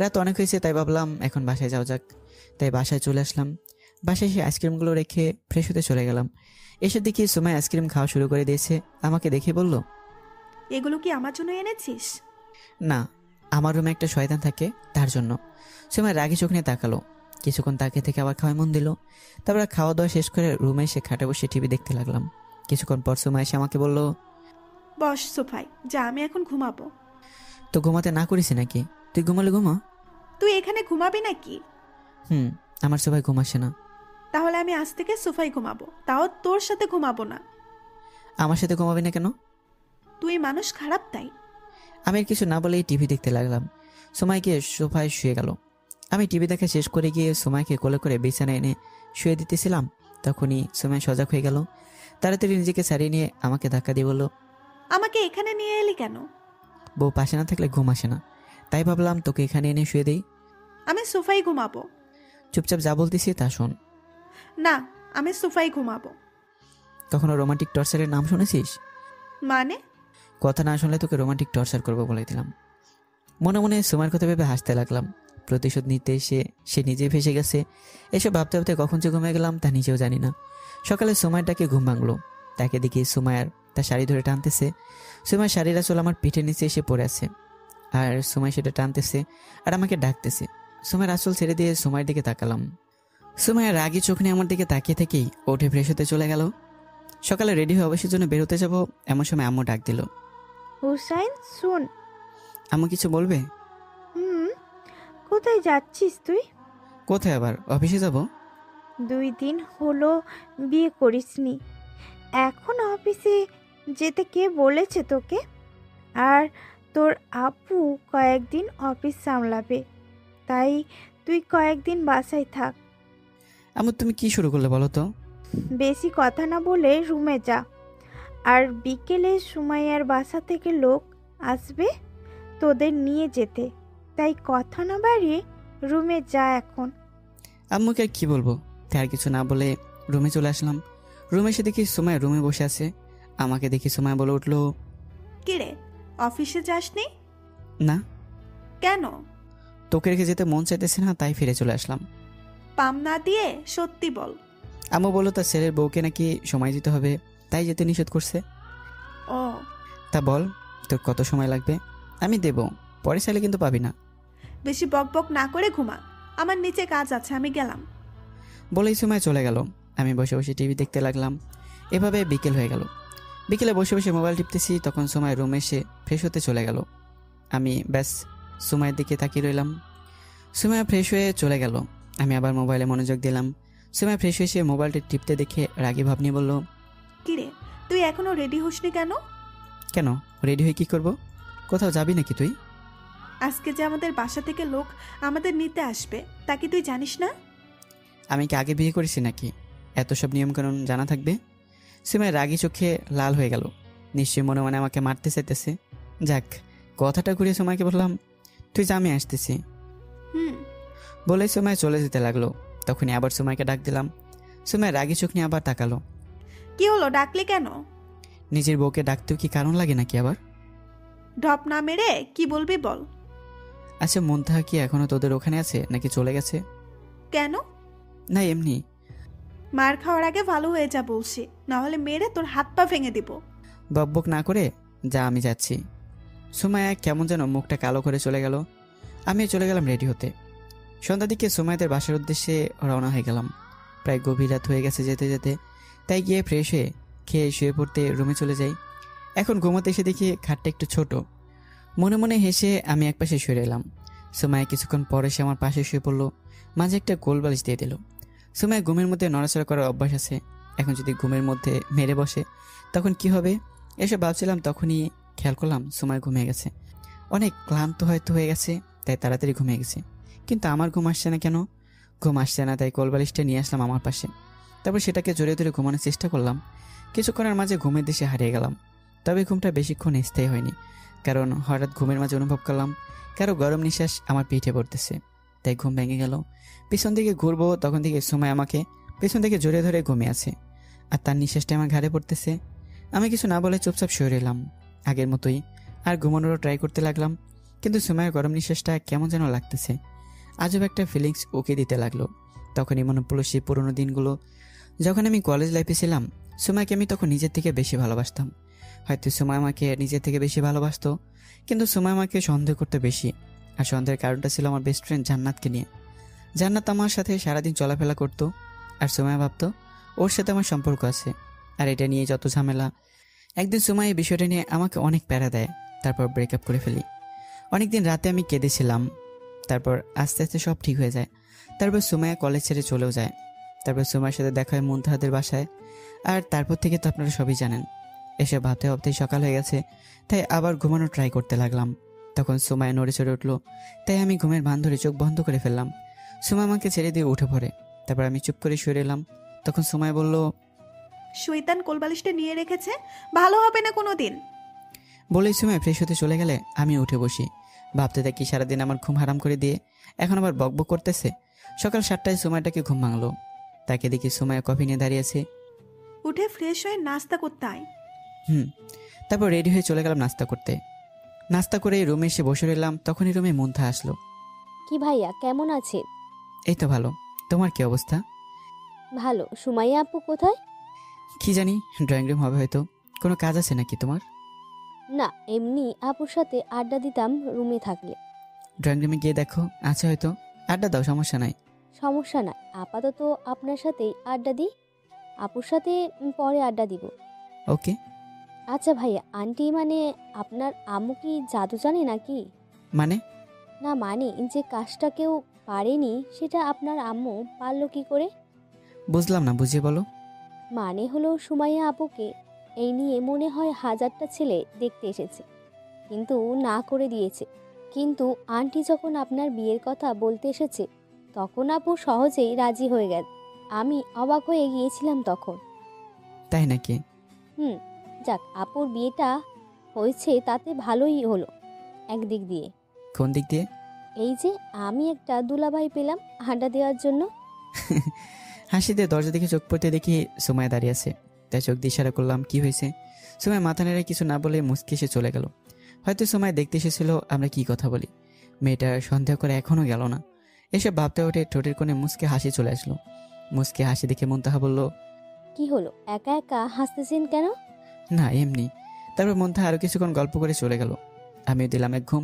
রাত অনেক হয়েছে তাই ভাবলাম এখন বাসায় যাওয়া যাক। তাই বাসায় চলে আসলাম। বাসায় এসে আইসক্রিমগুলো রেখে ফ্রেশ হতে চলে গেলাম। এসে দেখি সুমাই আইসক্রিম খাওয়া শুরু করে দিয়েছে। আমাকে দেখে বলল, এগুলো কি আমার জন্য এনেছিস? না, আমার রুমে একটা শয়তান থাকে, তার জন্য। সুমাই রাগে চোখ নিয়ে তাকালো। কিছুক্ষণ তাকিয়ে থেকে আবার খাওয়ায় মন দিল। তারপর খাওয়া দাওয়া শেষ করে রুমে এসে খাটে বসে টিভি দেখতে লাগলাম। কিছুক্ষণ পর সুমাই এসে আমাকে বলল, বস সোফায়, যা আমি এখন ঘুমাবো। তো ঘুমাতে না করিস নাকি? তুই ঘুমালে ঘুমা। তুই এখানে ঘুমাবি নাকি? আমার সবাই ঘুম আসে না। তাহলে আমি আজ থেকে সোফায় ঘুমাবো, তাও তোর সাথে ঘুমাবো না। আমার সাথে ঘুমাবি না কেন? তুই মানুষ খারাপ তাই। আমি আর কিছু না বলেই টিভি দেখতে লাগলাম। সুমাইকে সোফায় শুয়ে গেল। আমি টিভি দেখা শেষ করে গিয়ে সুমাইকে কোলে করে বিছানায় এনে শুয়ে দিতেছিলাম। তখনই সুমাই সজাগ হয়ে গেল। তাড়াতাড়ি নিজেকে ছাড়িয়ে নিয়ে আমাকে ধাক্কা দিয়ে বলল, আমাকে এখানে নিয়ে এলি কেন? বউ পাশে না থাকলে ঘুম আসে না, তাই ভাবলাম তোকে এখানে এনে শুয়ে দেই। আমি সোফায় ঘুমাবো। চুপচাপ যা বলতেছি তা শোন। না, আমি সোফায় ঘুমাবো। কখনো রোমান্টিক টর্চারের নাম শুনেছিস? মানে? কথা না শুনলে তোকে রোমান্টিক টর্চার করবো বলে দিলাম। মনে মনে সুমাইয়ের কথা ভেবে হাসতে লাগলাম। প্রতিশোধ নিতে এসে সে নিজেই ফেসে গেছে। এসব ভাবতে ভাবতে কখন যে ঘুমিয়ে গেলাম তা নিজেও জানি না। সকালে সুমাইটাকে ঘুম ভাঙলো। তাকে দেখি সুমাইয়ার তার শাড়ি ধরে টানতেছে। সুমাইয়ের শাড়ির আঁচল আমার পিঠের নিচে এসে পড়ে আছে, আর সুমাই সেটা টানতেছে আর আমাকে ডাকতেছে। সুমাইয়ের আঁচল ছেড়ে দিয়ে সুমাইয়ের দিকে তাকালাম। সুমাইয়ের রাগী চোখ নিয়ে আমার দিকে তাকিয়ে থেকেই উঠে ফ্রেশ হতে চলে গেল। সকালে রেডি হয়ে অবশ্যই জন্য বেরোতে যাব, এমন সময় আম্মু ডাক দিল। হুসাইন শুন। আম্মু কিছু বলবে? কোথায় যাচ্ছিস তুই? কোথায় আবার? অফিসে যাব। 2 দিন হলো বিয়ে করিসনি, এখন অফিসে যেতে কে বলেছে তোকে? আর তোর আপু কয়েকদিন অফিস সামলাবে, তাই তুই কয়েকদিন বাসায় থাক। আম্মু তুমি কি শুরু করলে বলো তো? বেশি কথা না বলে রুমে যা। আর বিকেলে সুমাইয়ার বাসা থেকে লোক আসবে তোদের নিয়ে যেতে, তাই কথা না বাড়িয়ে রুমে যা এখন। আম্মুকে আর কি বলবো, তাই আর কিছু না বলে রুমে চলে আসলাম। রুমে এসে দেখি সুমাইয়া রুমে বসে আছে। আমাকে দেখি সুমাইয়া বলে উঠলো, কিরে, অফিসে যাসনি? না। কেন? তোকে রেখে যেতে মন চাইতেছে না, তাই ফিরে চলে আসলাম। পাম না দিয়ে সত্যি বল। আম্মু বললো তার ছেলের বউকে নাকি সময় দিতে হবে, তাই যেতে নিষেধ করছে। ও, তা বল তোর কত সময় লাগবে? আমি দেব, পরে চাইলে কিন্তু পাবি না। বেশি বকবক না করে ঘুমা, আমার নিচে কাজ আছে, আমি গেলাম। বলেই সময় চলে গেল। আমি বসে বসে টিভি দেখতে লাগলাম। এভাবে বিকেল হয়ে গেল। বিকেলে বসে বসে মোবাইল টিপতেছি, তখন সময় রুমে এসে ফ্রেশ হতে চলে গেল। আমি ব্যাস সময়ের দিকে তাকিয়ে রইলাম। সময় ফ্রেশ হয়ে চলে গেল। আমি আবার মোবাইলে মনোযোগ দিলাম। সময় ফ্রেশ হয়ে এসে মোবাইলটা টিপতে দেখে রাগী ভাব নিয়ে বলল, কিরে, তুই এখনো রেডি হসনি কেন? কেন রেডি হয়ে কি করব? কোথাও যাবি নাকি তুই? আজকে যে আমাদের বাসা থেকে লোক আমাদের নিতে আসবে, তা কি তুই জানিস না? আমি কি আগে বিয়ে করেছি নাকি এত সব নিয়মকানুন জানা থাকবে? সিমায় রাগী চোখে লাল হয়ে গেল। নিশ্চয়ই মনে মনে আমাকে মারতে চাইতেছে। যাক, কথাটা ঘুরিয়ে সময়কে বললাম, তুই যা, আমি আসতেছি। বলে সময় চলে যেতে লাগলো। তখনই আবার সময়কে ডাক দিলাম। সময় রাগী চোখ নিয়ে আবার তাকালো। কি হলো, ডাকলি কেন? নিজের বউকে ডাকতেও কি কারণ লাগে নাকি আবার? ঢপ না মেরে কি বলবি বল। আচ্ছা, মুনতাহা কি এখনো তোদের ওখানে আছে নাকি চলে গেছে? কেন? না এমনি। মার খাওয়ার আগে ভালো হয়ে যা বলছি, না হলে মেরে তোর হাত পা ভেঙে দিব। বকবক না করে যা, আমি যাচ্ছি। সুমায়া কেমন যেন মুখটা কালো করে চলে গেল। আমি চলে গেলাম রেডি হতে। সন্ধ্যার দিকে সুমায়াদের বাসার উদ্দেশ্যে রওনা হয়ে গেলাম। প্রায় গভীর রাত হয়ে গেছে যেতে যেতে, তাই গিয়ে ফ্রেশ হয়ে খেয়ে শুয়ে পড়তে রুমে চলে যাই। এখন ঘুমোতে এসে দেখি খাটটা একটু ছোট। মনে মনে হেসে আমি একপাশে শুয়ে এলাম। সুমায়া কিছুক্ষণ পরে সে আমার পাশে শুয়ে পড়লো, মাঝে একটা গোল বালিশ দিয়ে দিল। সুমায়া ঘুমের মধ্যে নড়াচড়া করার অভ্যাস আছে, এখন যদি ঘুমের মধ্যে মেরে বসে তখন কি হবে এসব ভাবছিলাম। তখনই খেয়াল করলাম সুমায়া ঘুমিয়ে গেছে। অনেক ক্লান্ত হয়তো হয়ে গেছে, তাই তাড়াতাড়ি ঘুমিয়ে গেছে। কিন্তু আমার ঘুম আসছে না কেন? ঘুম আসছে না, তাই কোলবালিশটা নিয়ে আসলাম আমার পাশে। তারপর সেটাকে জড়িয়ে ধরে ঘুমানোর চেষ্টা করলাম। কিছুক্ষণের মাঝে ঘুমের দেশে হারিয়ে গেলাম। তবে ঘুমটা বেশিক্ষণ স্থায়ী হয়নি, কারণ হঠাৎ ঘুমের মাঝে অনুভব করলাম কারো গরম নিঃশ্বাস আমার পিঠে পড়তেছে। তাই ঘুম ভেঙে গেল। পিছন দিকে ঘুরবো, তখন থেকে সময় আমাকে পেছন থেকে জড়িয়ে ধরে ঘুমিয়ে আছে, আর তার নিঃশ্বাসটা আমার ঘাড়ে পড়তেছে। আমি কিছু না বলে চুপচাপ শুয়ে রইলাম আগের মতোই, আর ঘুমানোরও ট্রাই করতে লাগলাম। কিন্তু সময়ের গরম নিঃশ্বাসটা কেমন যেন লাগতেছে। আজব একটা ফিলিংস ওকে দিতে লাগলো। তখনই মনে পড়লো সেই পুরোনো দিনগুলো, যখন আমি কলেজ লাইফে ছিলাম। সুমাইকে আমি তখন নিজের থেকে বেশি ভালোবাসতাম। হয়তো সুমাই আমাকে নিজের থেকে বেশি ভালোবাসতো, কিন্তু সুমাই আমাকে সন্দেহ করতে বেশি। আর সন্দেহের কারণটা ছিল আমার বেস্ট ফ্রেন্ড জান্নাতকে নিয়ে। জান্নাত আমার সাথে সারাদিন চলাফেরা করতো, আর সুমাই ভাবতো ওর সাথে আমার সম্পর্ক আছে। আর এটা নিয়ে যত ঝামেলা। একদিন সুমাই এই বিষয়টা নিয়ে আমাকে অনেক প্যারা দেয়, তারপর ব্রেকআপ করে ফেলি। অনেকদিন রাতে আমি কেঁদেছিলাম, তারপর আস্তে আস্তে সব ঠিক হয়ে যায়। তারপর সুমাইয়া কলেজ ছেড়ে চলেও যায়। তারপর সুমাইয়ের সাথে দেখা হয় মুনতাহাদের বাসায়। আর তারপর থেকে তো আপনারা সবই জানেন। এসে ভাবতে ভাবতেই সকাল হয়ে গেছে, তাই আবার ঘুমানো ট্রাই করতে লাগলাম। তখন সুমাইয়া নড়ে চড়ে উঠলো, তাই আমি ঘুমের ভান ধরে চোখ বন্ধ করে ফেললাম। সুমাই আমাকে ছেড়ে দিয়ে উঠে পড়ে। তারপর আমি চুপ করে শুয়ে এলাম। তখন সুমাই বলল, শৈতান কোলবালিশটা নিয়ে রেখেছে, ভালো হবে না কোনো দিন। বলেই সুমাই ফ্রেশ হতে চলে গেলে আমি উঠে বসি। ভাবতে থাকি সারাদিন আমার ঘুম হারাম করে দিয়ে এখন আবার বকবক করতেছে। সকাল 7টায় সুমাইটাকে ঘুম ভাঙলো। তাকে দেখি সুমাইয়া কফি নিয়ে দাঁড়িয়েছে। উঠে ফ্রেশ হয়ে নাস্তা করতে আয়। তারপর রেডি হয়ে চলে গেলাম নাস্তা করতে। নাস্তা করে রুমে এসে বসে রইলাম। তখনই রুমে মুনথা আসলো। কি ভাইয়া, কেমন আছেন? এই তো ভালো, তোমার কি অবস্থা? ভালো। সুমাইয়া আপু কোথায়? কি জানি, ড্রয়িং রুম হবে হয়তো। কোনো কাজ আছে নাকি তোমার? না, এমনি আপুর সাথে আড্ডা দিতাম রুমে থাকলে। ড্রয়িং রুমে গিয়ে দেখো আছে হয়তো, আড্ডা দাও, সমস্যা নাই। সমস্যা নাই, আপাতত আপনার সাথেই আড্ডা দিই। আপুর সাথে পরে আড্ডা দিব। ওকে। আচ্ছা ভাইয়া, আন্টি মানে আপনার আম্মু কি জাদু জানে নাকি? মানে? না মানে যে কাজটা কেউ পারেনি সেটা আপনার আম্মু পারলো কি করে? বুঝলাম না, বুঝিয়ে বলো। মানে হলো সুমাইয়া আপুকে এই নিয়ে মনে হয় 1000টা ছেলে দেখতে এসেছে, কিন্তু না করে দিয়েছে। কিন্তু আন্টি যখন আপনার বিয়ের কথা বলতে এসেছে তখন আপু সহজেই রাজি হয়ে গেল। আমি অবাক হয়ে গিয়েছিলাম তখন। তাই নাকি? যাক, আপুর বিয়েটা হয়েছে তাতে ভালোই হলো একদিক দিয়ে। কোন দিক দিয়ে? এই যে আমি একটা দুলাভাই পেলাম আড্ডা দেওয়ার জন্য। হাসি দিয়ে দরজা দিকে চোখ পড়তে দেখি সুমাইয়া দাঁড়িয়ে আছে। তাই চোখ দিয়ে ইশারা করলাম, কি হয়েছে? সুমাইয়া মাথা নেড়ে কিছু না বলে মুচকি এসে চলে গেল। হয়তো সুমাইয়া দেখতে এসেছিল আমরা কি কথা বলি। মেয়েটা সন্দেহ করে এখনো গেল না। এসব ভাবতে ওঠে ঠোঁটের কোণে মুচকে হাসি চলে আসলো। মুচকে হাসি দেখে মুনতাহা বলল, কি হলো, একা একা হাসতেছেন কেন? না এমনি। তারপর মুনতাহা আরো কিছুক্ষণ গল্প করে চলে গেল। আমিও দিলাম এক ঘুম।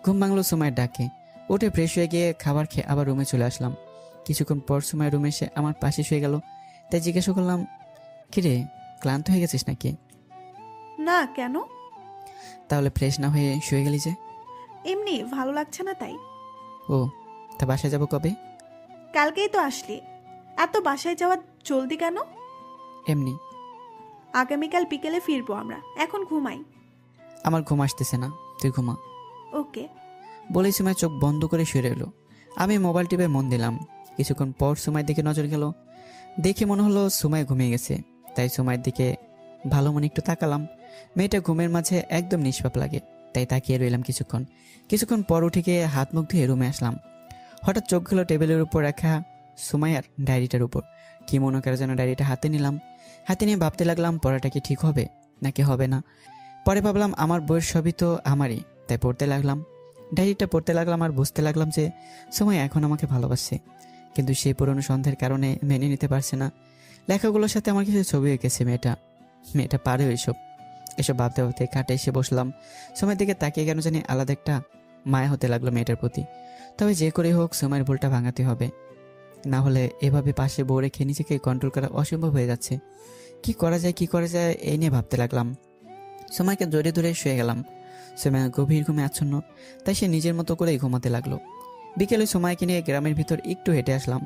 ঘুম ভাঙলো সুমাইয়ের ডাকে। উঠে ফ্রেশ হয়ে গিয়ে খাবার খেয়ে আবার রুমে চলে আসলাম। কিছুক্ষণ পর সুমাইয়ের রুমে এসে আমার পাশে শুয়ে গেল। তাই জিজ্ঞাসা করলাম, কিরে ক্লান্ত হয়ে গেছিস নাকি? না, কেন? তাহলে ফ্রেশ না হয়ে শুয়ে গেলি যে? এমনি ভালো লাগছে না তাই। ও, তা বাসায় যাব কবে? কালকেই তো আসলি, এত বাসায় যাওয়া জলদি কেন? এমনি। আগামীকাল বিকেলে ফিরবো আমরা, এখন ঘুমাই। আমার ঘুম আসতেছে না, তুই ঘুমা। ওকে। বলেই সুমাই চোখ বন্ধ করে শুয়ে রইল। আমি মোবাইল টিপে মন দিলাম। কিছুক্ষণ পর সুমাইয়ের দিকে নজর গেল। দেখে মনে হলো সুমাই ঘুমিয়ে গেছে। তাই সুমাইয়ের দিকে ভালো মনে একটু তাকালাম। মেয়েটা ঘুমের মাঝে একদম নিষ্পাপ লাগে। তাই তাকিয়ে রইলাম কিছুক্ষণ পর উঠে গিয়ে হাত মুখ ধুয়ে রুমে আসলাম। হঠাৎ চোখ গেল টেবিলের উপর রাখা সুমাইয়ার ডায়েরিটার উপর। কি মনে করে যেন ডায়েরিটা হাতে নিলাম। হাতে নিয়ে ভাবতে লাগলাম পড়াটা কি ঠিক হবে নাকি হবে না। পরে ভাবলাম আমার বইয়ের সবই তো আমারই, তাই পড়তে লাগলাম। ডায়েরিটা পড়তে লাগলাম আর বুঝতে লাগলাম যে সুমাইয়া এখন আমাকে ভালোবাসে, কিন্তু সেই পুরনো সন্দেহের কারণে মেনে নিতে পারছে না। লেখাগুলোর সাথে আমার কিছু ছবি এঁকেছে মেয়েটা পারে এসব ভাবতে ভাবতে খাটে এসে বসলাম। সময়ের দিকে তাকিয়ে কেন জানি আলাদা একটা মায়া হতে লাগলো মেয়েটার প্রতি। তবে যে করে হোক সময়ের ভুলটা ভাঙাতে হবে, না হলে এভাবে পাশে বউ রেখে নিজেকে কন্ট্রোল করা অসম্ভব হয়ে যাচ্ছে। কি করা যায় এই নিয়ে ভাবতে লাগলাম। সময়কে জড়িয়ে ধরে শুয়ে গেলাম। সময় গভীর ঘুমে আচ্ছন্ন, তাই সে নিজের মতো করেই ঘুমাতে লাগলো। বিকেলে সময়কে নিয়ে গ্রামের ভিতর একটু হেঁটে আসলাম।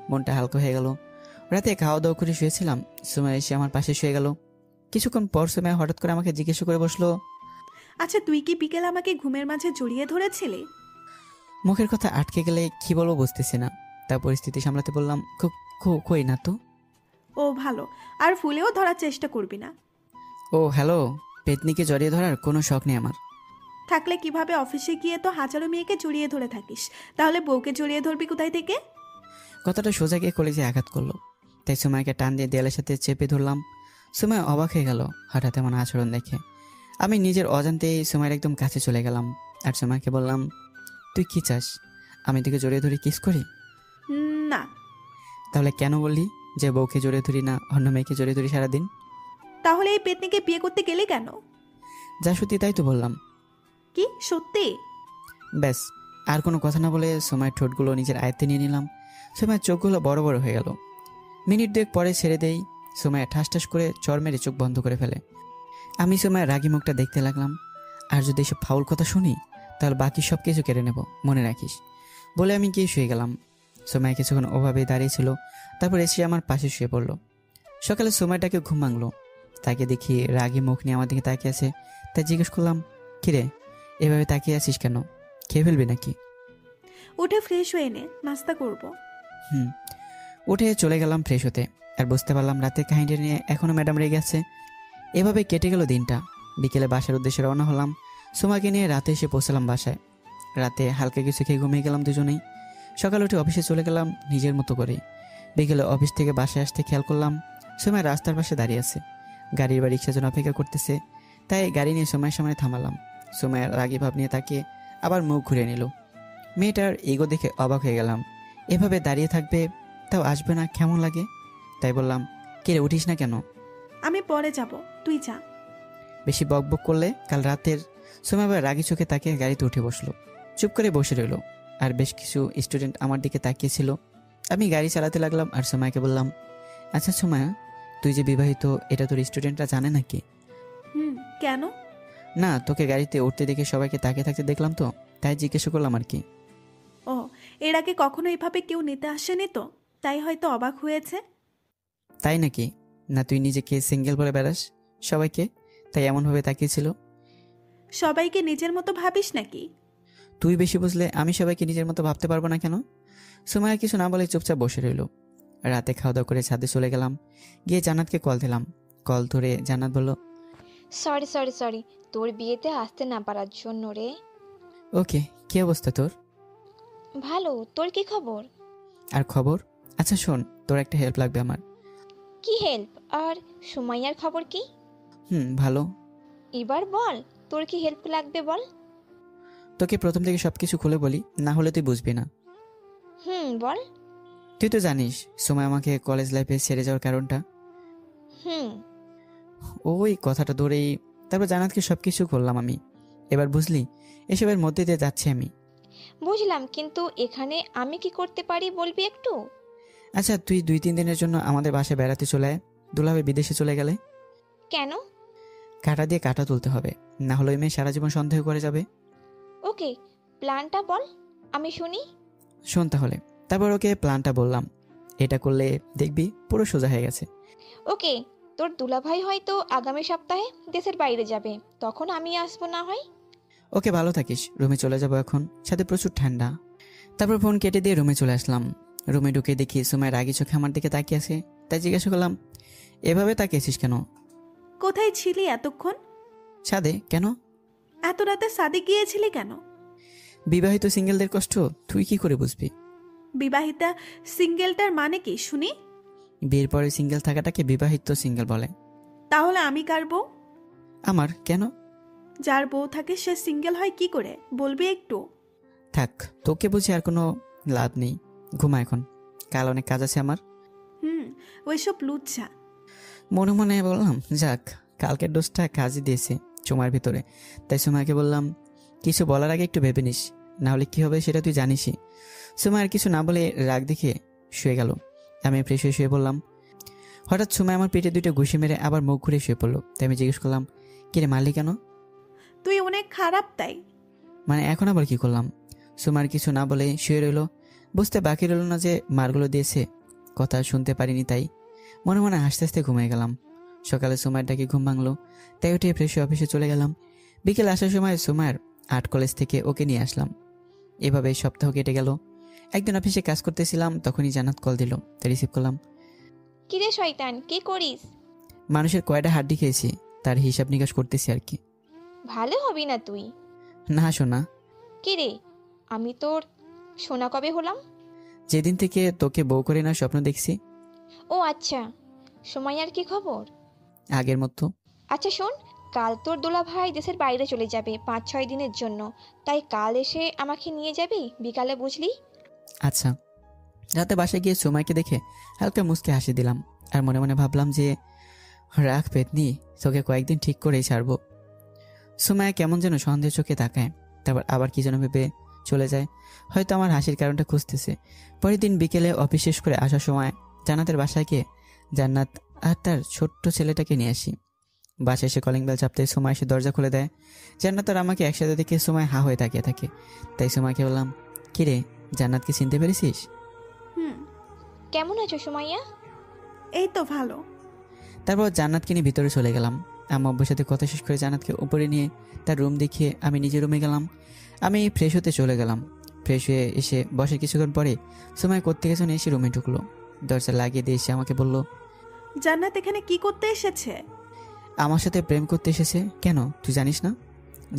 মনটা হালকা হয়ে গেল। রাতে খাওয়া দাওয়া করে শুয়েছিলাম। সময় এসে আমার পাশে শুয়ে গেল। কিছুক্ষণ পর সময় হঠাৎ করে আমাকে জিজ্ঞেস করে বসলো, আচ্ছা, তুই কি বিকেল আমাকে ঘুমের মাঝে জড়িয়ে ধরেছিলি? মুখের কথা আটকে গেলে কি বলবো বুঝতেছি না। তার পরিস্থিতি সামলাতে বললাম, কই না তো। ও ভালো, আর ফুলেও ধরার চেষ্টা করবি না। ও হ্যালো, পেতনিকে জড়িয়ে ধরার কোনো শখ নেই আমার। থাকলে কিভাবে অফিসে গিয়ে তো হাজারো মেয়েকে জড়িয়ে ধরে থাকিস, তাহলে বউকে জড়িয়ে ধরবি কোথায় থেকে? কথাটা সোজা গিয়ে কলেজে আঘাত করলো। তাই সময়কে টান দিয়ে দেয়ালের সাথে চেপে ধরলাম। সময় অবাক হয়ে গেল হঠাৎ এমন আচরণ দেখে। আমি নিজের অজান্তেই সময়ের একদম কাছে চলে গেলাম আর সময়কে বললাম, তুই কি চাস, আমি তোকে জড়িয়ে ধরে কিস করি? না। তাহলে কেন বললি যে বউকে জড়ে ধরি না, অন্য মেয়েকে জড়ে ধরি সারাদিন? তাহলে এই পেতনিকে বিয়ে করতে গেলে কেন? যা সত্যি তাই তো বললাম। কি সত্যি? ব্যাস, আর কোনো কথা না বলে সময়ের ঠোঁটগুলো নিজের আয়ত্তে নিয়ে নিলাম। সময়ের চোখগুলো বড় বড় হয়ে গেল। মিনিট দুয়েক পরে ছেড়ে দেই। সময় ঠাস ঠাস করে চর মেরে চোখ বন্ধ করে ফেলে। আমি সময়ের রাগি মুখটা দেখতে লাগলাম। আর যদি এসব ফাউল কথা শুনি তাহলে বাকি সব কিছু কেড়ে নেব, মনে রাখিস বলে আমি গিয়ে শুয়ে গেলাম। সময় কিছুক্ষণ ওভাবেই দাঁড়িয়েছিল, তারপর এসে আমার পাশে শুয়ে পড়লো। সকালে সময়টাকে ঘুম ভাঙলো। তাকে দেখি রাগি মুখ নিয়ে আমার দিকে তাকিয়ে আছে। তাই জিজ্ঞেস করলাম, কিরে এভাবে তাকিয়ে আছিস কেন? খেয়ে ফেলবি নাকি? উঠে ফ্রেশ হয়ে নে, নাস্তা করব। উঠে চলে গেলাম ফ্রেশ হতে। আর বুঝতে পারলাম রাতের কাহিনী নিয়ে এখনও ম্যাডাম রেগে আছে। এভাবে কেটে গেল দিনটা। বিকেলে বাসার উদ্দেশ্যে রওনা হলাম। সোমাকে নিয়ে রাতে এসে পৌঁছালাম বাসায়। রাতে হালকা কিছু খেয়ে ঘুমিয়ে গেলাম দুজনেই। সকালে উঠে অফিসে চলে গেলাম নিজের মতো করে। বিকেলে অফিস থেকে বাসায় আসতে খেয়াল করলাম সোমায় রাস্তার পাশে দাঁড়িয়ে আছে, গাড়ির বা রিক্সার জন্য অপেক্ষা করতেছে। তাই গাড়ি নিয়ে সময়ের সামনে থামালাম। সময়ের রাগী ভাব নিয়ে তাকিয়ে আবার মুখ ঘুরিয়ে নিল। মেয়েটার ইগো দেখে অবাক হয়ে গেলাম। এভাবে দাঁড়িয়ে থাকবে, তাও আসবে না, কেমন লাগে? তাই বললাম, কে রে, উঠিস না কেন? আমি পরে যাব, তুই যা। বেশি বকবক করলে কাল রাতের। সময় আবার রাগি চোখে তাকিয়ে গাড়িতে উঠে বসলো। চুপ করে বসে রইল। আর বেশ কিছু স্টুডেন্ট আমার দিকে তাকিয়েছিল। আমি গাড়ি চালাতে লাগলাম আর সময়কে বললাম, আচ্ছা সময়া, তুই যে বিবাহিত এটা তোর স্টুডেন্টরা জানে নাকি? কেন? না, তোকে গাড়িতে উঠতে দেখে সবাইকে তাকিয়ে থাকতে দেখলাম তো, তাই জিজ্ঞেস করলাম আর কি। ও, এর আগে কখনো এভাবে কেউ নিতে আসেনি তো, তাই হয়তো অবাক হয়েছে। তাই নাকি? না তুই নিজেকে সিঙ্গেল বলে বেড়াস সবাইকে, তাই এমনভাবে তাকিয়েছিল? সবাইকে নিজের মতো ভাবিস নাকি? তুই বেশি বুঝলে আমি সবাইকে নিজের মতো ভাবতে পারবো না কেন? সময় কিছু না বলে চুপচাপ বসে রইল। রাতে খাওয়া দাওয়া করে ছাদে চলে গেলাম। গিয়ে জান্নাতকে কল দিলাম। কল ধরে জান্নাত বলল, সরি তোর বিয়েতে আসতে না পারার জন্য রে। ওকে, কি অবস্থা তোর? ভালো, তোর কি খবর? আর খবর? আচ্ছা শোন, তোর একটা হেল্প লাগবে আমার। কি হেল্প? আর সুমাইয়ার খবর কি? ভালো। এবার বল, তোর কি হেল্প লাগবে বল। তোকে প্রথম থেকে সবকিছু খুলে বলি, না হলে তুই বুঝবি না। বল। তুই তো জানিস সময় আমাকে কলেজ লাইফে ছেড়ে যাওয়ার কারণটা। ওই কথাটা ধরেই তারপর জান্নাতকে সবকিছু করলাম আমি। এবার বুঝলি এসবের মধ্যে দিয়ে যাচ্ছি আমি। বুঝলাম, কিন্তু এখানে আমি কি করতে পারি বলবি একটু? আচ্ছা তুই 2-3 দিনের জন্য আমাদের বাসায় বেড়াতে চলে আয়। দুলাভাই বিদেশে চলে গেলে। কেন? কাঁটা দিয়ে কাঁটা তুলতে হবে, না হলে ওই মেয়ে সারা জীবন সন্দেহ করে যাবে। ওকে, প্ল্যানটা বল, আমি শুনি। শোন তাহলে। তারপর ওকে প্ল্যানটা বললাম। এটা করলে দেখবি পুরো সোজা হয়ে গেছে। ওকে, তোর দুলাভাই হয়তো আগামী সপ্তাহে দেশের বাইরে যাবে, তখন আমি আসবো না হয়। ওকে, ভালো থাকিস। রুমে চলে যাবো এখন, সাথে প্রচুর ঠান্ডা। তারপর ফোন কেটে দিয়ে রুমে চলে আসলাম। রুমে ঢুকে দেখি সময় রাগি চোখে আমার দিকে তাকিয়ে আছে। তাই জিজ্ঞাসা করলাম, এভাবে তাকিয়েছিস কেন? কোথায় ছিলি এতক্ষণ? ছাদে। কেন? এত রাতে সাদে গিয়েছিলি কেন? বিবাহিত সিঙ্গেলদের কষ্ট তুই কি করে বুঝবি? বিবাহিতা সিঙ্গেলটার মানে কি শুনি? বিয়ের পরে সিঙ্গেল থাকাটাকে বিবাহিত সিঙ্গেল বলে। তাহলে আমি কার বউ? আমার কেন? যার বউ থাকে সে সিঙ্গেল হয় কি করে বলবি একটু? থাক, তোকে বুঝি আর কোনো লাভ নেই। ঘুমা এখন, কাল অনেক কাজ আছে আমার। ওইসব লুচ্ছা। মনে মনে বললাম, যাক কালকের ডোজটা কাজই দিয়েছে সময়ের ভিতরে। তাই সময়কে বললাম, কিছু বলার আগে একটু ভেবে নিস, না হলে কি হবে সেটা তুই জানিসই। সময় আর কিছু না বলে রাগ দেখে শুয়ে গেল। আমি ফ্রেশ হয়ে শুয়ে পড়লাম। হঠাৎ সময় আমার পেটে 2টা ঘুষি মেরে আবার মুখ ঘুরে শুয়ে পড়লো। তাই আমি জিজ্ঞেস করলাম, কিরে মারলি কেন? তুই অনেক খারাপ তাই। মানে এখন আবার কি করলাম? সুমার কিছু না বলে শুয়ে রইল। বুঝতে বাকি রইল না যে মারগুলো দিয়েছে। কথা শুনতে পারিনি, তাই মনে মনে হাসতে হাসতে ঘুমিয়ে গেলাম। সকালে সুমার ডাকে ঘুম ভাঙলো। তাই উঠে ফ্রেশ হয়ে অফিসে চলে গেলাম। বিকেল আসার সময় সুমার আর্ট কলেজ থেকে ওকে নিয়ে আসলাম। এভাবে সপ্তাহ কেটে গেল। একদিন অফিসে কাজ করতেছিলাম, তখনই জান্নাত কল দিল। তাই রিসিভ করলাম। কিরে শয়তান, কি করিস? মানুষের কয়টা হাড্ডি খেয়েছি তার হিসাব নিকাশ করতেছি আর কি। ভালো হবি না তুই। না শোনা। কিরে, আমি তোর সোনা কবে হলাম? যেদিন থেকে তোকে বউ করে না স্বপ্ন দেখছি। ও আচ্ছা, সুমাইয়ার কি খবর? আগের মতো। আচ্ছা শোন, কাল তোর দুলাভাই দেশের বাইরে চলে যাবে 5-6 দিনের জন্য, তাই কাল এসে আমাকে নিয়ে যাবি বিকালে, বুঝলি? আচ্ছা, রাতে বাসায় গিয়ে সুমাইকে দেখে হালকা মুচকে হাসি দিলাম আর মনে মনে ভাবলাম যে রাখ পেতনি, তোকে কয়েকদিন ঠিক করেই ছাড়বো। সুমাইয়া কেমন যেন সন্দেহ চোখে তাকায়, তারপর আবার কি যেন ভেবে চলে যায়। হয়তো আমার হাসির কারণটা খুঁজতেছে। পরের দিন বিকেলে অফিস শেষ করে আসার সময় জান্নাতের বাসায় গিয়ে জান্নাত আর তার ছোট্ট ছেলেটাকে নিয়ে আসি। বাসায় এসে কলিং বেল চাপতে সুমাই এসে দরজা খুলে দেয়। জান্নাত আর আমাকে একসাথে দেখে সুমাই হা হয়ে তাকিয়ে থাকে। তাই সুমাইকে বললাম, কিরে জান্নাতকে চিনতে পেরেছিস? হুম। কেমন আছো সুমাইয়া? এই তো ভালো। তারপর জান্নাতকে নিয়ে ভিতরে চলে গেলাম। আম্মু আব্বুর সাথে কথা শেষ করে জান্নাতকে উপরে নিয়ে তার রুম দেখিয়ে আমি নিজের রুমে গেলাম। আমি ফ্রেশ হতে চলে গেলাম। ফ্রেশ হয়ে এসে বসে কিছুক্ষণ পরে সময় কোত্থেকে যেন এসে রুমে ঢুকলো। দরজা লাগিয়ে দিয়ে এসে আমাকে বলল, জান্নাত এখানে কি করতে এসেছে? আমার সাথে প্রেম করতে এসেছে। কেন, তুই জানিস না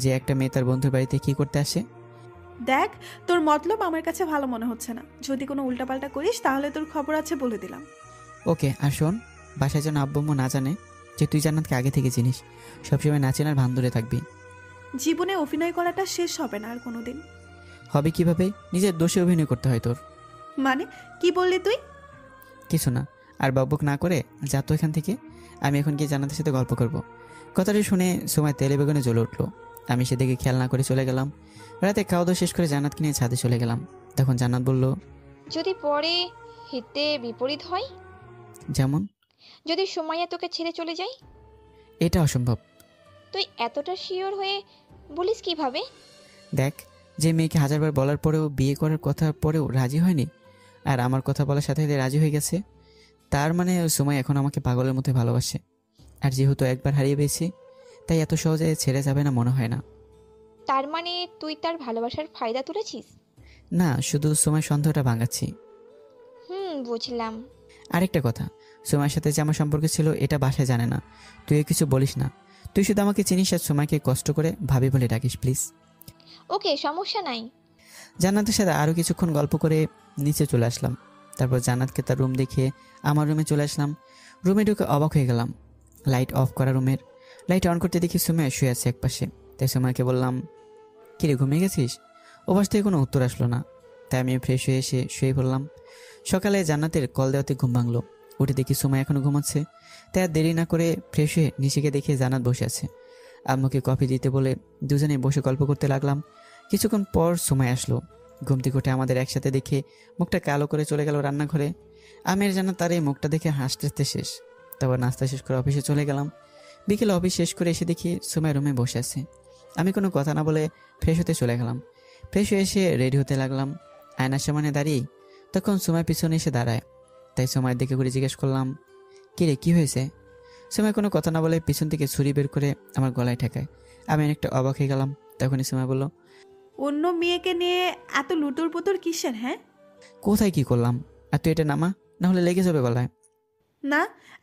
যে একটা মেয়ে তার বন্ধুর বাড়িতে কি করতে আসে? দেখ, তোর মতলব আমার কাছে ভালো মনে হচ্ছে না। যদি কোনো উল্টাপাল্টা করিস তাহলে তোর খবর আছে বলে দিলাম। ওকে, আর শোন, বাসায় যেন আব্বু আম্মু না জানে যে তুই জান্নাতকে আগে থেকে চিনিস। সবসময় নাচেন আর ভান ধরে থাকবি। জীবনে অভিনয় করাটা শেষ হবে না আর কোনোদিন। হবে কিভাবে? নিজের দোষে অভিনয় করতে হয় তোর। মানে কি বললি তুই? কিছু না, আর বকবক না করে যা তো এখান থেকে। আমি এখন গিয়ে জান্নাতের সাথে গল্প করব। কথাটা শুনে সময় তেলে বেগুনে জ্বলে উঠলো। আমি সেদিকে খেয়াল না করে চলে গেলাম। রাতে খাওয়া দাওয়া শেষ করে জান্নাতকে নিয়ে ছাদে চলে গেলাম। তখন জান্নাত বলল, যদি পরে হিতে বিপরীত হয়, যেমন? যদি সুমাইয়া তোকে ছেড়ে চলে যায়? এটা অসম্ভব। তুই এতটা শিওর হয়ে বলিস কিভাবে? দেখ, যে মেয়েকে হাজারবার বলার পরেও বিয়ে করার কথা পরেও রাজি হয়নি, আর আমার কথা বলার সাথে সাথে রাজি হয়ে গেছে, তার মানে সময় এখন আমাকে পাগলের মতো ভালোবাসে। আর যেহেতু একবার হারিয়ে পেয়েছি, তাই এত সহজে ছেড়ে যাবে না মনে হয় না। তার মানে তুই তার ভালোবাসার ফায়দা তুলেছিস? না, শুধু সময় সন্দেহটা ভাঙাচ্ছি। বুঝলাম। আরেকটা কথা, সময়ের সাথে যে আমার সম্পর্ক ছিল এটা বাসায় জানে না। তুইও কিছু বলিস না। তুই শুধু আমাকে চিনিস আর সময়কে কষ্ট করে ভাবি বলে ডাকিস প্লিজ। ওকে, সমস্যা নাই। জান্নাতের সাথে আরও কিছুক্ষণ গল্প করে নিচে চলে আসলাম। তারপর জান্নাতকে তার রুম দেখে আমার রুমে চলে আসলাম। রুমে ঢুকে অবাক হয়ে গেলাম। লাইট অফ করা রুমের। লাইট অন করতে দেখি সুমাইয়া শুয়ে আছে একপাশে। তাই সময়কে বললাম, কিরে ঘুমিয়ে গেছিস? ওপাশ থেকে কোনো উত্তর আসলো না। তাই আমি ফ্রেশ হয়ে এসে শুয়ে পড়লাম। সকালে জান্নাতের কল দেওয়াতে ঘুম ভাঙলো। উঠে দেখি সুমাই এখনো ঘুমাচ্ছে। তাই আর দেরি না করে ফ্রেশ হয়ে নিচেকে দেখে জান্নাত বসে আছে। আম্মুকে কফি দিতে বলে দুজনে বসে গল্প করতে লাগলাম। কিছুক্ষণ পর সুমাই আসলো। ঘুম থেকে উঠে আমাদের একসাথে দেখে মুখটা কালো করে চলে গেল রান্নাঘরে। আমি আর জান্নাত তার এই মুখটা দেখে হাসতে শেষ। তারপর নাস্তা শেষ করে অফিসে চলে গেলাম। বিকেলে অফিস শেষ করে এসে দেখি সুমাই রুমে বসে আছে। আমি কোনো কথা না বলে ফ্রেশ হতে চলে গেলাম। ফ্রেশ হয়ে এসে রেডি হতে লাগলাম। আয়নার সামনে দাঁড়িয়েই তখন সুমাই পিছনে এসে দাঁড়ায়। তাই সময়ের দিকে ঘুরে জিজ্ঞেস করলাম, কিরে কি হয়েছে? সময় কোনো কথা না বলে পিছন থেকে ছুরি বের করে আমার গলায় ঠেকায়। আমি অনেকটা অবাক হয়ে গেলাম। তখনই সময় বলল, অন্য মেয়েকে নিয়ে এত লুতুর পুতুর কিসের? হ্যাঁ, কোথায় কি করলাম? আর তুই এটা নামা, না হলে লেগে যাবে গলায়। না,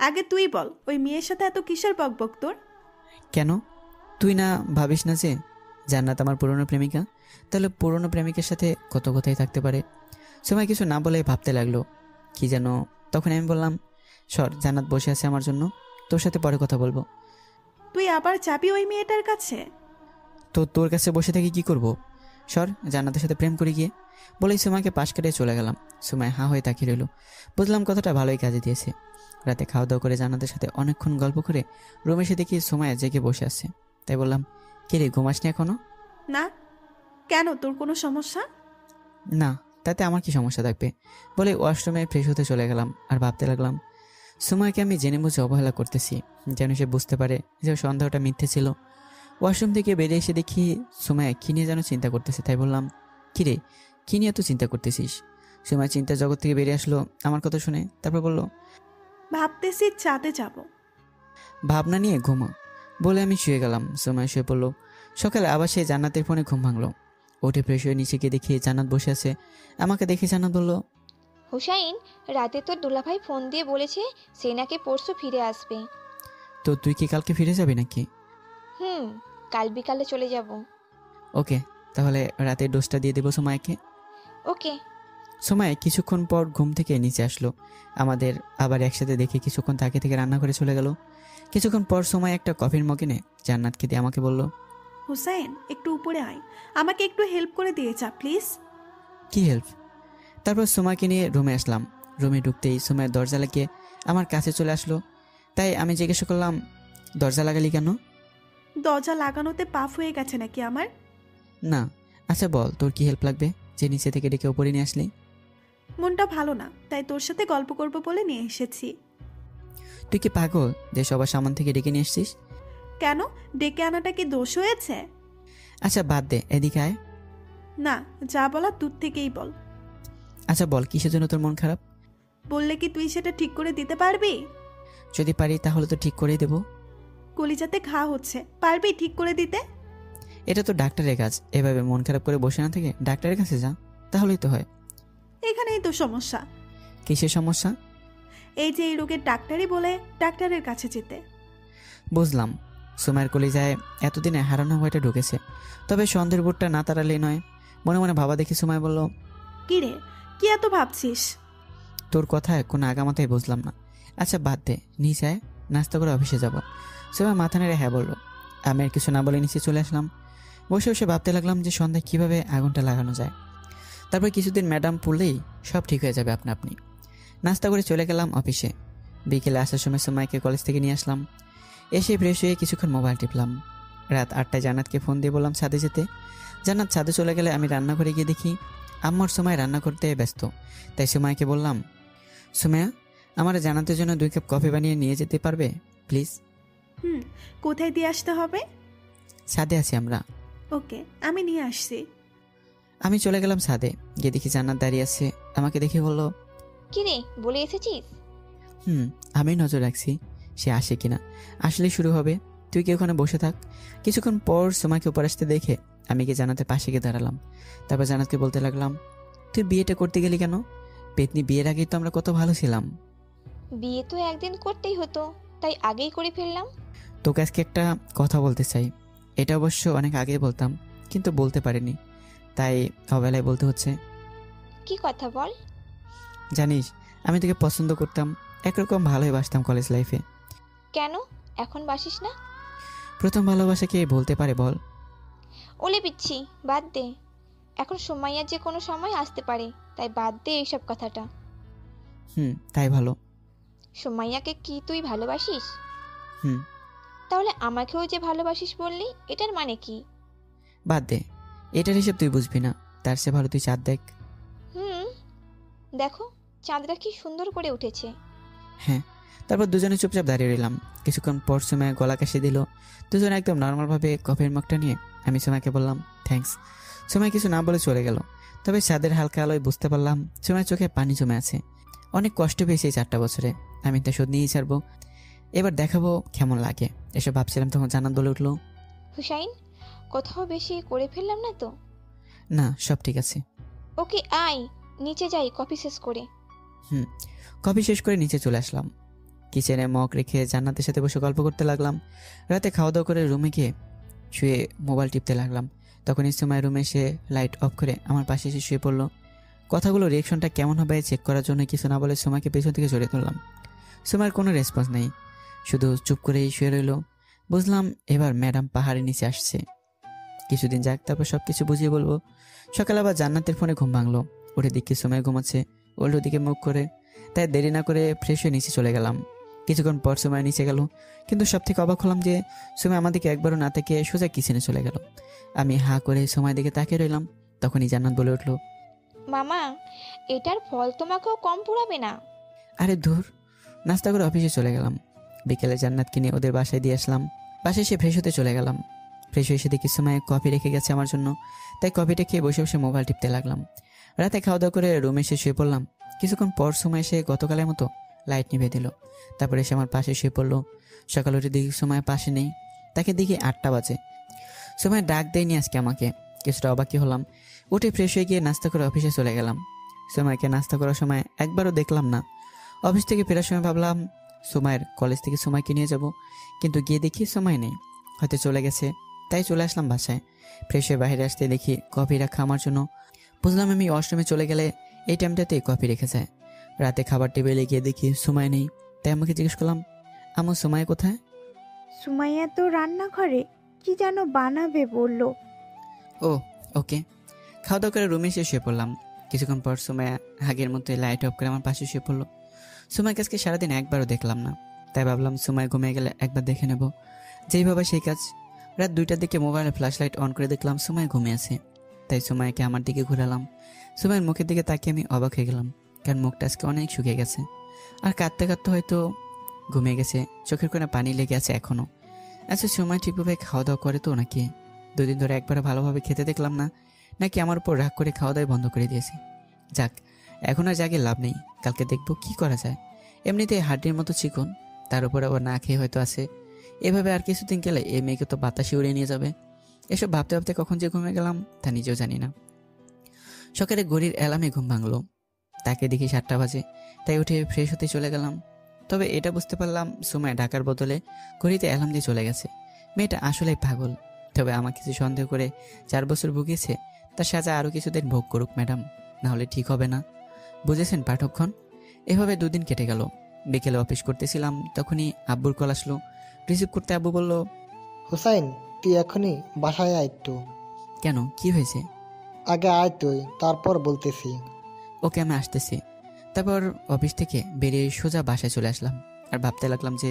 আগে তুই বল, ওই মেয়ের সাথে এত কিসের বকবক তোর? কেন, তুই না ভাবিস না যে জান্নাত আমার পুরনো প্রেমিকা? তাহলে পুরনো প্রেমিকের সাথে কত কথাই থাকতে পারে। সময় কিছু না বলে ভাবতে লাগলো কি যেন। তখন আমি বললাম, সর, জান্নাত বসে আছে আমার জন্য, তোর সাথে পরে কথা বলবো। তুই আবার যাবি ওই মেয়েটার কাছে? তো তোর কাছে বসে থেকে কি করব? সর, জান্নাতের সাথে প্রেম করি গিয়ে বলেই সুমাইকে পাশ কাটিয়ে চলে গেলাম। সুমাই হা হয়ে তাকিয়ে রইল। বুঝলাম কথাটা ভালোই কাজে দিয়েছে। রাতে খাওয়া দাওয়া করে জান্নাতের সাথে অনেকক্ষণ গল্প করে রুমে এসে দেখি সুমাইয়া জেগে বসে আছে। তাই বললাম, কে রে, ঘুমাসনি এখনো? না। কেন, তোর কোনো সমস্যা? না, তাতে আমার কি সমস্যা থাকবে বলে ওয়াশরুমে ফ্রেশ হতে চলে গেলাম। আর ভাবতে লাগলাম, সুমাইয়াকে আমি জেনে বুঝে অবহেলা করতেছি, যেন সে বুঝতে পারে যে সন্দেহটা মিথ্যে ছিল। ওয়াশরুম থেকে বেরিয়ে এসে দেখি সুমাইয়া কী নিয়ে যেন চিন্তা করতেছে। তাই বললাম, কিরে, কী নিয়ে এত চিন্তা করতেছিস? সুমাইয়া চিন্তার জগৎ থেকে বেরিয়ে আসলো আমার কথা শুনে। তারপর বলল, ভাবতেছি চাঁদে যাব। ভাবনা নিয়ে ঘুমা বলে আমি শুয়ে গেলাম। সুমাইয়া শুয়ে পড়লো। সকালে আবার সেই জান্নাতের ফোনে ঘুম ভাঙলো। উঠে ফ্রেশ হয়ে নিচে গিয়ে দেখি জান্নাত বসে আছে। আমাকে দেখে জান্নাত বলল, হুসাইন, রাতে তোর দুলাভাই ফোন দিয়ে বলেছে সে নাকি পরশু ফিরে আসবে। তো তুই কি কালকে ফিরে যাবি নাকি? কাল বিকালে চলে যাব। ওকে, তাহলে রাতের ডোজটা দিয়ে দেবো সুমাইয়াকে। ওকে। সুমাইয়া কিছুক্ষণ পর ঘুম থেকে নিচে আসলো। আমাদের আবার একসাথে দেখে কিছুক্ষণ তাকে থেকে রান্না করে চলে গেল। কিছুক্ষণ পর সুমাইয়া একটা কফির মগ এনে জান্নাতকে দিয়ে আমাকে বলল, হুসাইন, একটু উপরে আয়, আমাকে একটু হেল্প করে দিয়ে যা প্লিজ। কি হেল্প? তারপর সুমাকে নিয়ে রুমে আসলাম। রুমে ঢুকতেই সুমায়ের দরজা লাগিয়ে আমার কাছে চলে আসলো। তাই আমি জিজ্ঞাসা করলাম, দরজা লাগালি কেন? দরজা লাগানোতে পাফ হয়ে গেছে নাকি আমার? না। আচ্ছা বল, তোর কি হেল্প লাগবে যে নিচে থেকে ডেকে উপরে নিয়ে আসলি? মনটা ভালো না, তাই তোর সাথে গল্প করব বলে নিয়ে এসেছি। তুই কি পাগল যে সবার সামনে থেকে ডেকে নিয়ে এসছিস? কেন, ডেকে আনাটা কি দোষ হয়েছে? আচ্ছা বাদ দে, এদিকে আয়। না, যা বলার দূর থেকেই বল। আচ্ছা বল, কিসের জন্য তোর মন খারাপ? বললে কি তুই সেটা ঠিক করে দিতে পারবি? যদি পারি তাহলে তো ঠিক করেই দেবো। কলিজাতে ঘা হচ্ছে, পারবি ঠিক করে দিতে? এটা তো ডাক্তারের কাজ। এভাবে মন খারাপ করে বসে না থেকে ডাক্তারের কাছে যা, তাহলেই তো হয়। এখানেই তো সমস্যা। কিসের সমস্যা? এই যে এই রোগের ডাক্তারই বলে ডাক্তারের কাছে যেতে। বুঝলাম। সুমায়ের কলিজায় এতদিনে হারানো ভয়টা ঢুকেছে। তবে সন্দেহের বোধটা না তাড়ালেই নয়। মনে মনে ভাবা দেখি সুমায় বলল, কি রে, কি এত ভাবছিস? তোর কথায় কোনো আগামাতাই বুঝলাম না। আচ্ছা বাদ দে, নিচে আয়, নাস্তা করে অফিসে যাব। সুমায় মাথা নেড়ে হ্যাঁ বলল। আমি আর কিছু না বলে নিচে চলে আসলাম। বসে বসে ভাবতে লাগলাম যে সন্ধ্যায় কীভাবে আগুনটা লাগানো যায়। তারপর কিছুদিন ম্যাডাম পড়লেই সব ঠিক হয়ে যাবে আপনা আপনি। নাস্তা করে চলে গেলাম অফিসে। বিকেলে আসার সময় সুমাইকে কলেজ থেকে নিয়ে আসলাম। এসে ফ্রেশ হয়ে কিছুক্ষণ মোবাইল টিপলাম। রাত 8টায় জান্নাতকে ফোন দিয়ে বললাম ছাদে যেতে। জান্নাত ছাদে চলে গেলে আমি রান্নাঘরে গিয়ে দেখি আম্মার সময় রান্না করতে ব্যস্ত। তাই সুমাইকে বললাম, সুমাইয়া, আমার জান্নাতের জন্য 2 কাপ কফি বানিয়ে নিয়ে যেতে পারবে প্লিজ? কোথায় দিয়ে আসতে হবে? ছাদে আছি আমরা। ওকে, আমি নিয়ে আসছি। আমি চলে গেলাম ছাদে। গিয়ে দেখি জান্নাত দাঁড়িয়ে আছে। আমাকে দেখে বলল, কি রে, বলে এসেছিস? আমি নজর রাখছি সে আসে কিনা। আসলে শুরু হবে, তুই কি ওখানে বসে থাক। কিছুক্ষণ পর সুমাকে উপর আসতে দেখে আমি গিয়ে জান্নাতের পাশে গিয়ে দাঁড়ালাম। তারপর জান্নাতকে বলতে লাগলাম, তুই বিয়েটা করতে গেলি কেন? পেতনি, বিয়ের আগেই তো আমরা কত ভালো ছিলাম। বিয়ে তো একদিন করতেই হতো, তাই আগেই করে ফেললাম। তোকে আজকে একটা কথা বলতে চাই। এটা অবশ্য অনেক আগে বলতাম, কিন্তু বলতে পারিনি, তাই অবেলায় বলতে হচ্ছে। কি কথা বল। জানিস, আমি তোকে পছন্দ করতাম, একরকম ভালোই বাসতাম কলেজ লাইফে। কেন এখন বাসিস না? প্রথম ভালোবাসা কে বলতে পারে বল? ওলে পিচ্ছি, বাদ দে। এখন সুমাইয়ার যে কোনো সময় আসতে পারে, তাই বাদ দে এইসব কথাটা। তাই ভালো। সুমাইয়াকে কি তুই ভালোবাসিস? হুম। তাহলে আমাকেও যে ভালোবাসিস বললি, এটার মানে কি? বাদ দে, এটার হিসেব তুই বুঝবি না। তার চেয়ে ভালো তুই চাঁদ দেখ। দেখো, চাঁদটা কি সুন্দর করে উঠেছে। হ্যাঁ। তারপর দুজনে চুপচাপ দাঁড়িয়ে রইলাম। কিছুক্ষণ পর সুমাইয়া গলা কাশি দিল। দুজনে একদম নর্মালভাবে কফির মগটা নিয়ে আমি সুমাইয়াকে বললাম থ্যাঙ্কস। সুমাইয়া কিছু না বলে চলে গেল। তবে ছাদের হালকা আলোয় বুঝতে পারলাম সুমাইয়ার চোখে পানি জমে আছে। অনেক কষ্ট পেয়েছি এই 4টা বছরে। আমি তা শোধ নিয়েই ছাড়বো। এবার দেখাবো কেমন লাগে। এসব ভাবছিলাম তখন জান্নাত বলে উঠলো, হুসাইন, কোথাও বেশি করে ফেললাম না তো? না, সব ঠিক আছে। ওকে, আয় নিচে যাই কফি শেষ করে। কফি শেষ করে নিচে চলে আসলাম। কিচেনে মগ রেখে জান্নাতের সাথে বসে গল্প করতে লাগলাম। রাতে খাওয়া দাওয়া করে রুমে গিয়ে শুয়ে মোবাইল টিপতে লাগলাম। তখন সুমাইয়া রুমে এসে লাইট অফ করে আমার পাশে এসে শুয়ে পড়লো। কথাগুলো রিয়েকশনটা কেমন হবে চেক করার জন্য কিছু না বলে সুমাইকে পেছন থেকে জড়িয়ে ধরলাম। সুমাইয়ের কোনো রেসপন্স নেই, শুধু চুপ করেই শুয়ে রইল। বুঝলাম এবার ম্যাডাম পাহাড়ের নিচে আসছে। কিছুদিন যাক, তারপর সব কিছু বুঝিয়ে বলবো। সকালে আবার জান্নাতের ফোনে ঘুম ভাঙলো। উঠে দেখি সুমাইয়া ঘুমাচ্ছে, উল্টো দিকে মুখ করে। তাই দেরি না করে ফ্রেশ হয়ে নিচে চলে গেলাম। কিছুক্ষণ পর সুমাইয়া নিচে গেল, কিন্তু সব থেকে অবাক হলাম যে সুমাইয়া আমাদেরকে একবারও না থেকে সোজা কিচেনে চলে গেল। আমি হা করে সুমাইয়ার দিকে তাকিয়ে রইলাম। তখনই জান্নাত বলে উঠলো, মামা, এটার ফল তোমাকেও কম পুরাবে না। আরে ধুর। নাস্তা করে অফিসে চলে গেলাম। বিকেলে জান্নাতকে নিয়ে ওদের বাসায় দিয়ে আসলাম। বাসায় এসে ফ্রেশ হতে চলে গেলাম। ফ্রেশ হয়ে এসে দেখি সুমাইয়া কফি রেখে গেছে আমার জন্য। তাই কফিটা খেয়ে বসে বসে মোবাইল টিপতে লাগলাম। রাতে খাওয়া দাওয়া করে রুমে এসে শুয়ে পড়লাম। কিছুক্ষণ পর সুমাইয়া এসে গতকালের মতো লাইট নিভে দিল। তারপরে এসে আমার পাশে শুয়ে পড়লো। সকাল উঠে দেখি সুমাইয়া পাশে নেই। তাকে দেখি 8টা বাজে। সুমাইয়া ডাক দেয়নি আজকে আমাকে। কিছুটা অবাকই হলাম। উঠে ফ্রেশ হয়ে গিয়ে নাস্তা করে অফিসে চলে গেলাম। সুমাইয়াকে নাস্তা করার সময় একবারও দেখলাম না। অফিস থেকে ফেরার সময় ভাবলাম সুমাইয়ের কলেজ থেকে সুমাইকে নিয়ে যাব, কিন্তু গিয়ে দেখি সময় নেই, হয়তো চলে গেছে। তাই চলে আসলাম বাসায়। ফ্রেশ হয়ে বাইরে আসতে দেখি কফি রাখা আমার জন্য। বুঝলাম আমি ওয়াশরুমে চলে গেলে এই টাইমটাতেই কফি রেখে যায়। রাতে খাবার টেবিলে গিয়ে দেখি সুমাই নেই। তাই আমাকে জিজ্ঞেস করলাম, আমার সুমাই কোথায়? সুমাইয়া তো রান্নাঘরে কি যেন বানাবে বলল। ও ওকে। খাওয়া দাওয়া করে রুমে এসে শুয়ে পড়লাম। কিছুক্ষণ পর সুমাইয়া আগের মতো লাইট অফ করে আমার পাশে শুয়ে পড়লো। সুমাইকে আজকে সারাদিন একবারও দেখলাম না, তাই ভাবলাম সুমাই ঘুমিয়ে গেলে একবার দেখে নেব। যেই ভাবা সেই কাজ। রাত 2টার দিকে মোবাইলে ফ্ল্যাশ লাইট অন করে দেখলাম সুমাই ঘুমিয়ে আছে। তাই সুমাইকে আমার দিকে ঘুরালাম। সুমাইয়ের মুখের দিকে তাকিয়ে আমি অবাক হয়ে গেলাম, কারণ মুখটা আজকে অনেক শুকিয়ে গেছে আর কাঁদতে কাঁদতে হয়তো ঘুমিয়ে গেছে। চোখের কোণে পানি লেগে আছে এখনো। আচ্ছা, সুমাই ঠিকভাবে খাওয়া দাওয়া করে তো নাকি? 2 দিন ধরে একবারও ভালোভাবে খেতে দেখলাম না, নাকি আমার উপর রাগ করে খাওয়া দাওয়া বন্ধ করে দিয়েছে? যাক, এখন আর জাগে লাভ নেই, কালকে দেখবো কি করা যায়। এমনিতে হাড্ডির মতো চিকন, তার উপর আবার না খেয়ে হয়তো আছে। এভাবে আর কিছুদিন গেলে এই মেয়েকে তো বাতাসে উড়িয়ে নিয়ে যাবে। এসব ভাবতে ভাবতে কখন যে ঘুমিয়ে গেলাম তা নিজেও জানি না। সকালে ঘড়ির অ্যালার্মে ঘুম ভাঙলো। তাকে দেখি 7টা বাজে, তাই উঠে ফ্রেশ হতে চলে গেলাম। তবে এটা বুঝতে পারলাম সুমাই ঢাকার বদলে ঘড়িতে অ্যালার্ম দিয়ে চলে গেছে। মেয়েটা আসলেই পাগল। তবে আমাকে কিছু সন্দেহ করে 4 বছর ভুগিয়েছে, তার সাজা আরও কিছুদিন ভোগ করুক ম্যাডাম, না হলে ঠিক হবে না। বুঝেছেন পাঠকগণ? এভাবে 2 দিন কেটে গেল। বিকেলে অফিস করতেছিলাম, তখনই আব্বুর কল আসলো। রিসিভ করতে আব্বু বলল, হুসাইন, তুই এখনই বাসায় আয় একটু। কেন, কি হয়েছে? আগে আয় তুই, তারপর বলতেছি। ওকে, আমি আসতেছি। তারপর অফিস থেকে বেরিয়ে সোজা বাসায় চলে আসলাম আর ভাবতে লাগলাম যে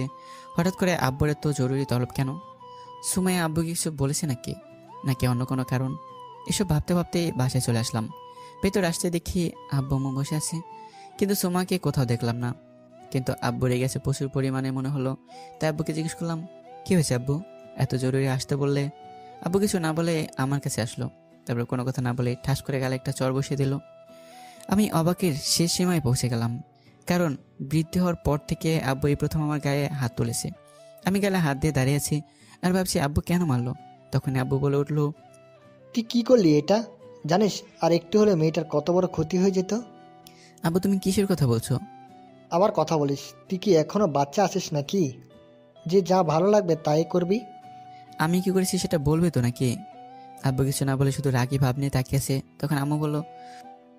হঠাৎ করে আব্বুর এত জরুরি তলব কেন? সুমাইয়া আব্বু কিছু বলেছে নাকি, নাকি অন্য কোনো কারণ? এসব ভাবতে ভাবতে বাসায় চলে আসলাম। ভেতর আসতে দেখি আব্বু আম্মু বসে আছে, কিন্তু সুমাকে কোথাও দেখলাম না। কিন্তু আব্বু রেগে গেছে প্রচুর পরিমাণে মনে হলো। তাই আব্বুকে জিজ্ঞেস করলাম, কি হয়েছে আব্বু, এত জরুরি আসতে বললে? আব্বু কিছু না বলে আমার কাছে আসলো। তারপর কোনো কথা না বলে ঠাস করে গালে একটা চড় বসিয়ে দিল। আমি অবাকের শেষ সীমায় পৌঁছে গেলাম, কারণ বৃদ্ধি হওয়ার পর থেকে আব্বু এই প্রথম আমার গায়ে হাত তুলেছে। আমি গালে হাত দিয়ে দাঁড়িয়ে আছি আর ভাবছি আব্বু কেন মারলো। তখন আব্বু বলে উঠলো, তুই কি করলি এটা? জানিস আর একটু হলে মেয়েটার কত বড় ক্ষতি হয়ে যেত। আব্বু তুমি কিসের কথা বলছো? আবার কথা বলিস? তুই কি এখনো বাচ্চা আছিস নাকি, যে যা ভালো লাগবে তাই করবি? আমি কি করেছি সেটা বলবে তো নাকি? আব্বু কিছু না বলে শুধু রাগি ভাব নিয়ে তাকিয়ে আছে। তখন আম্মু বলল,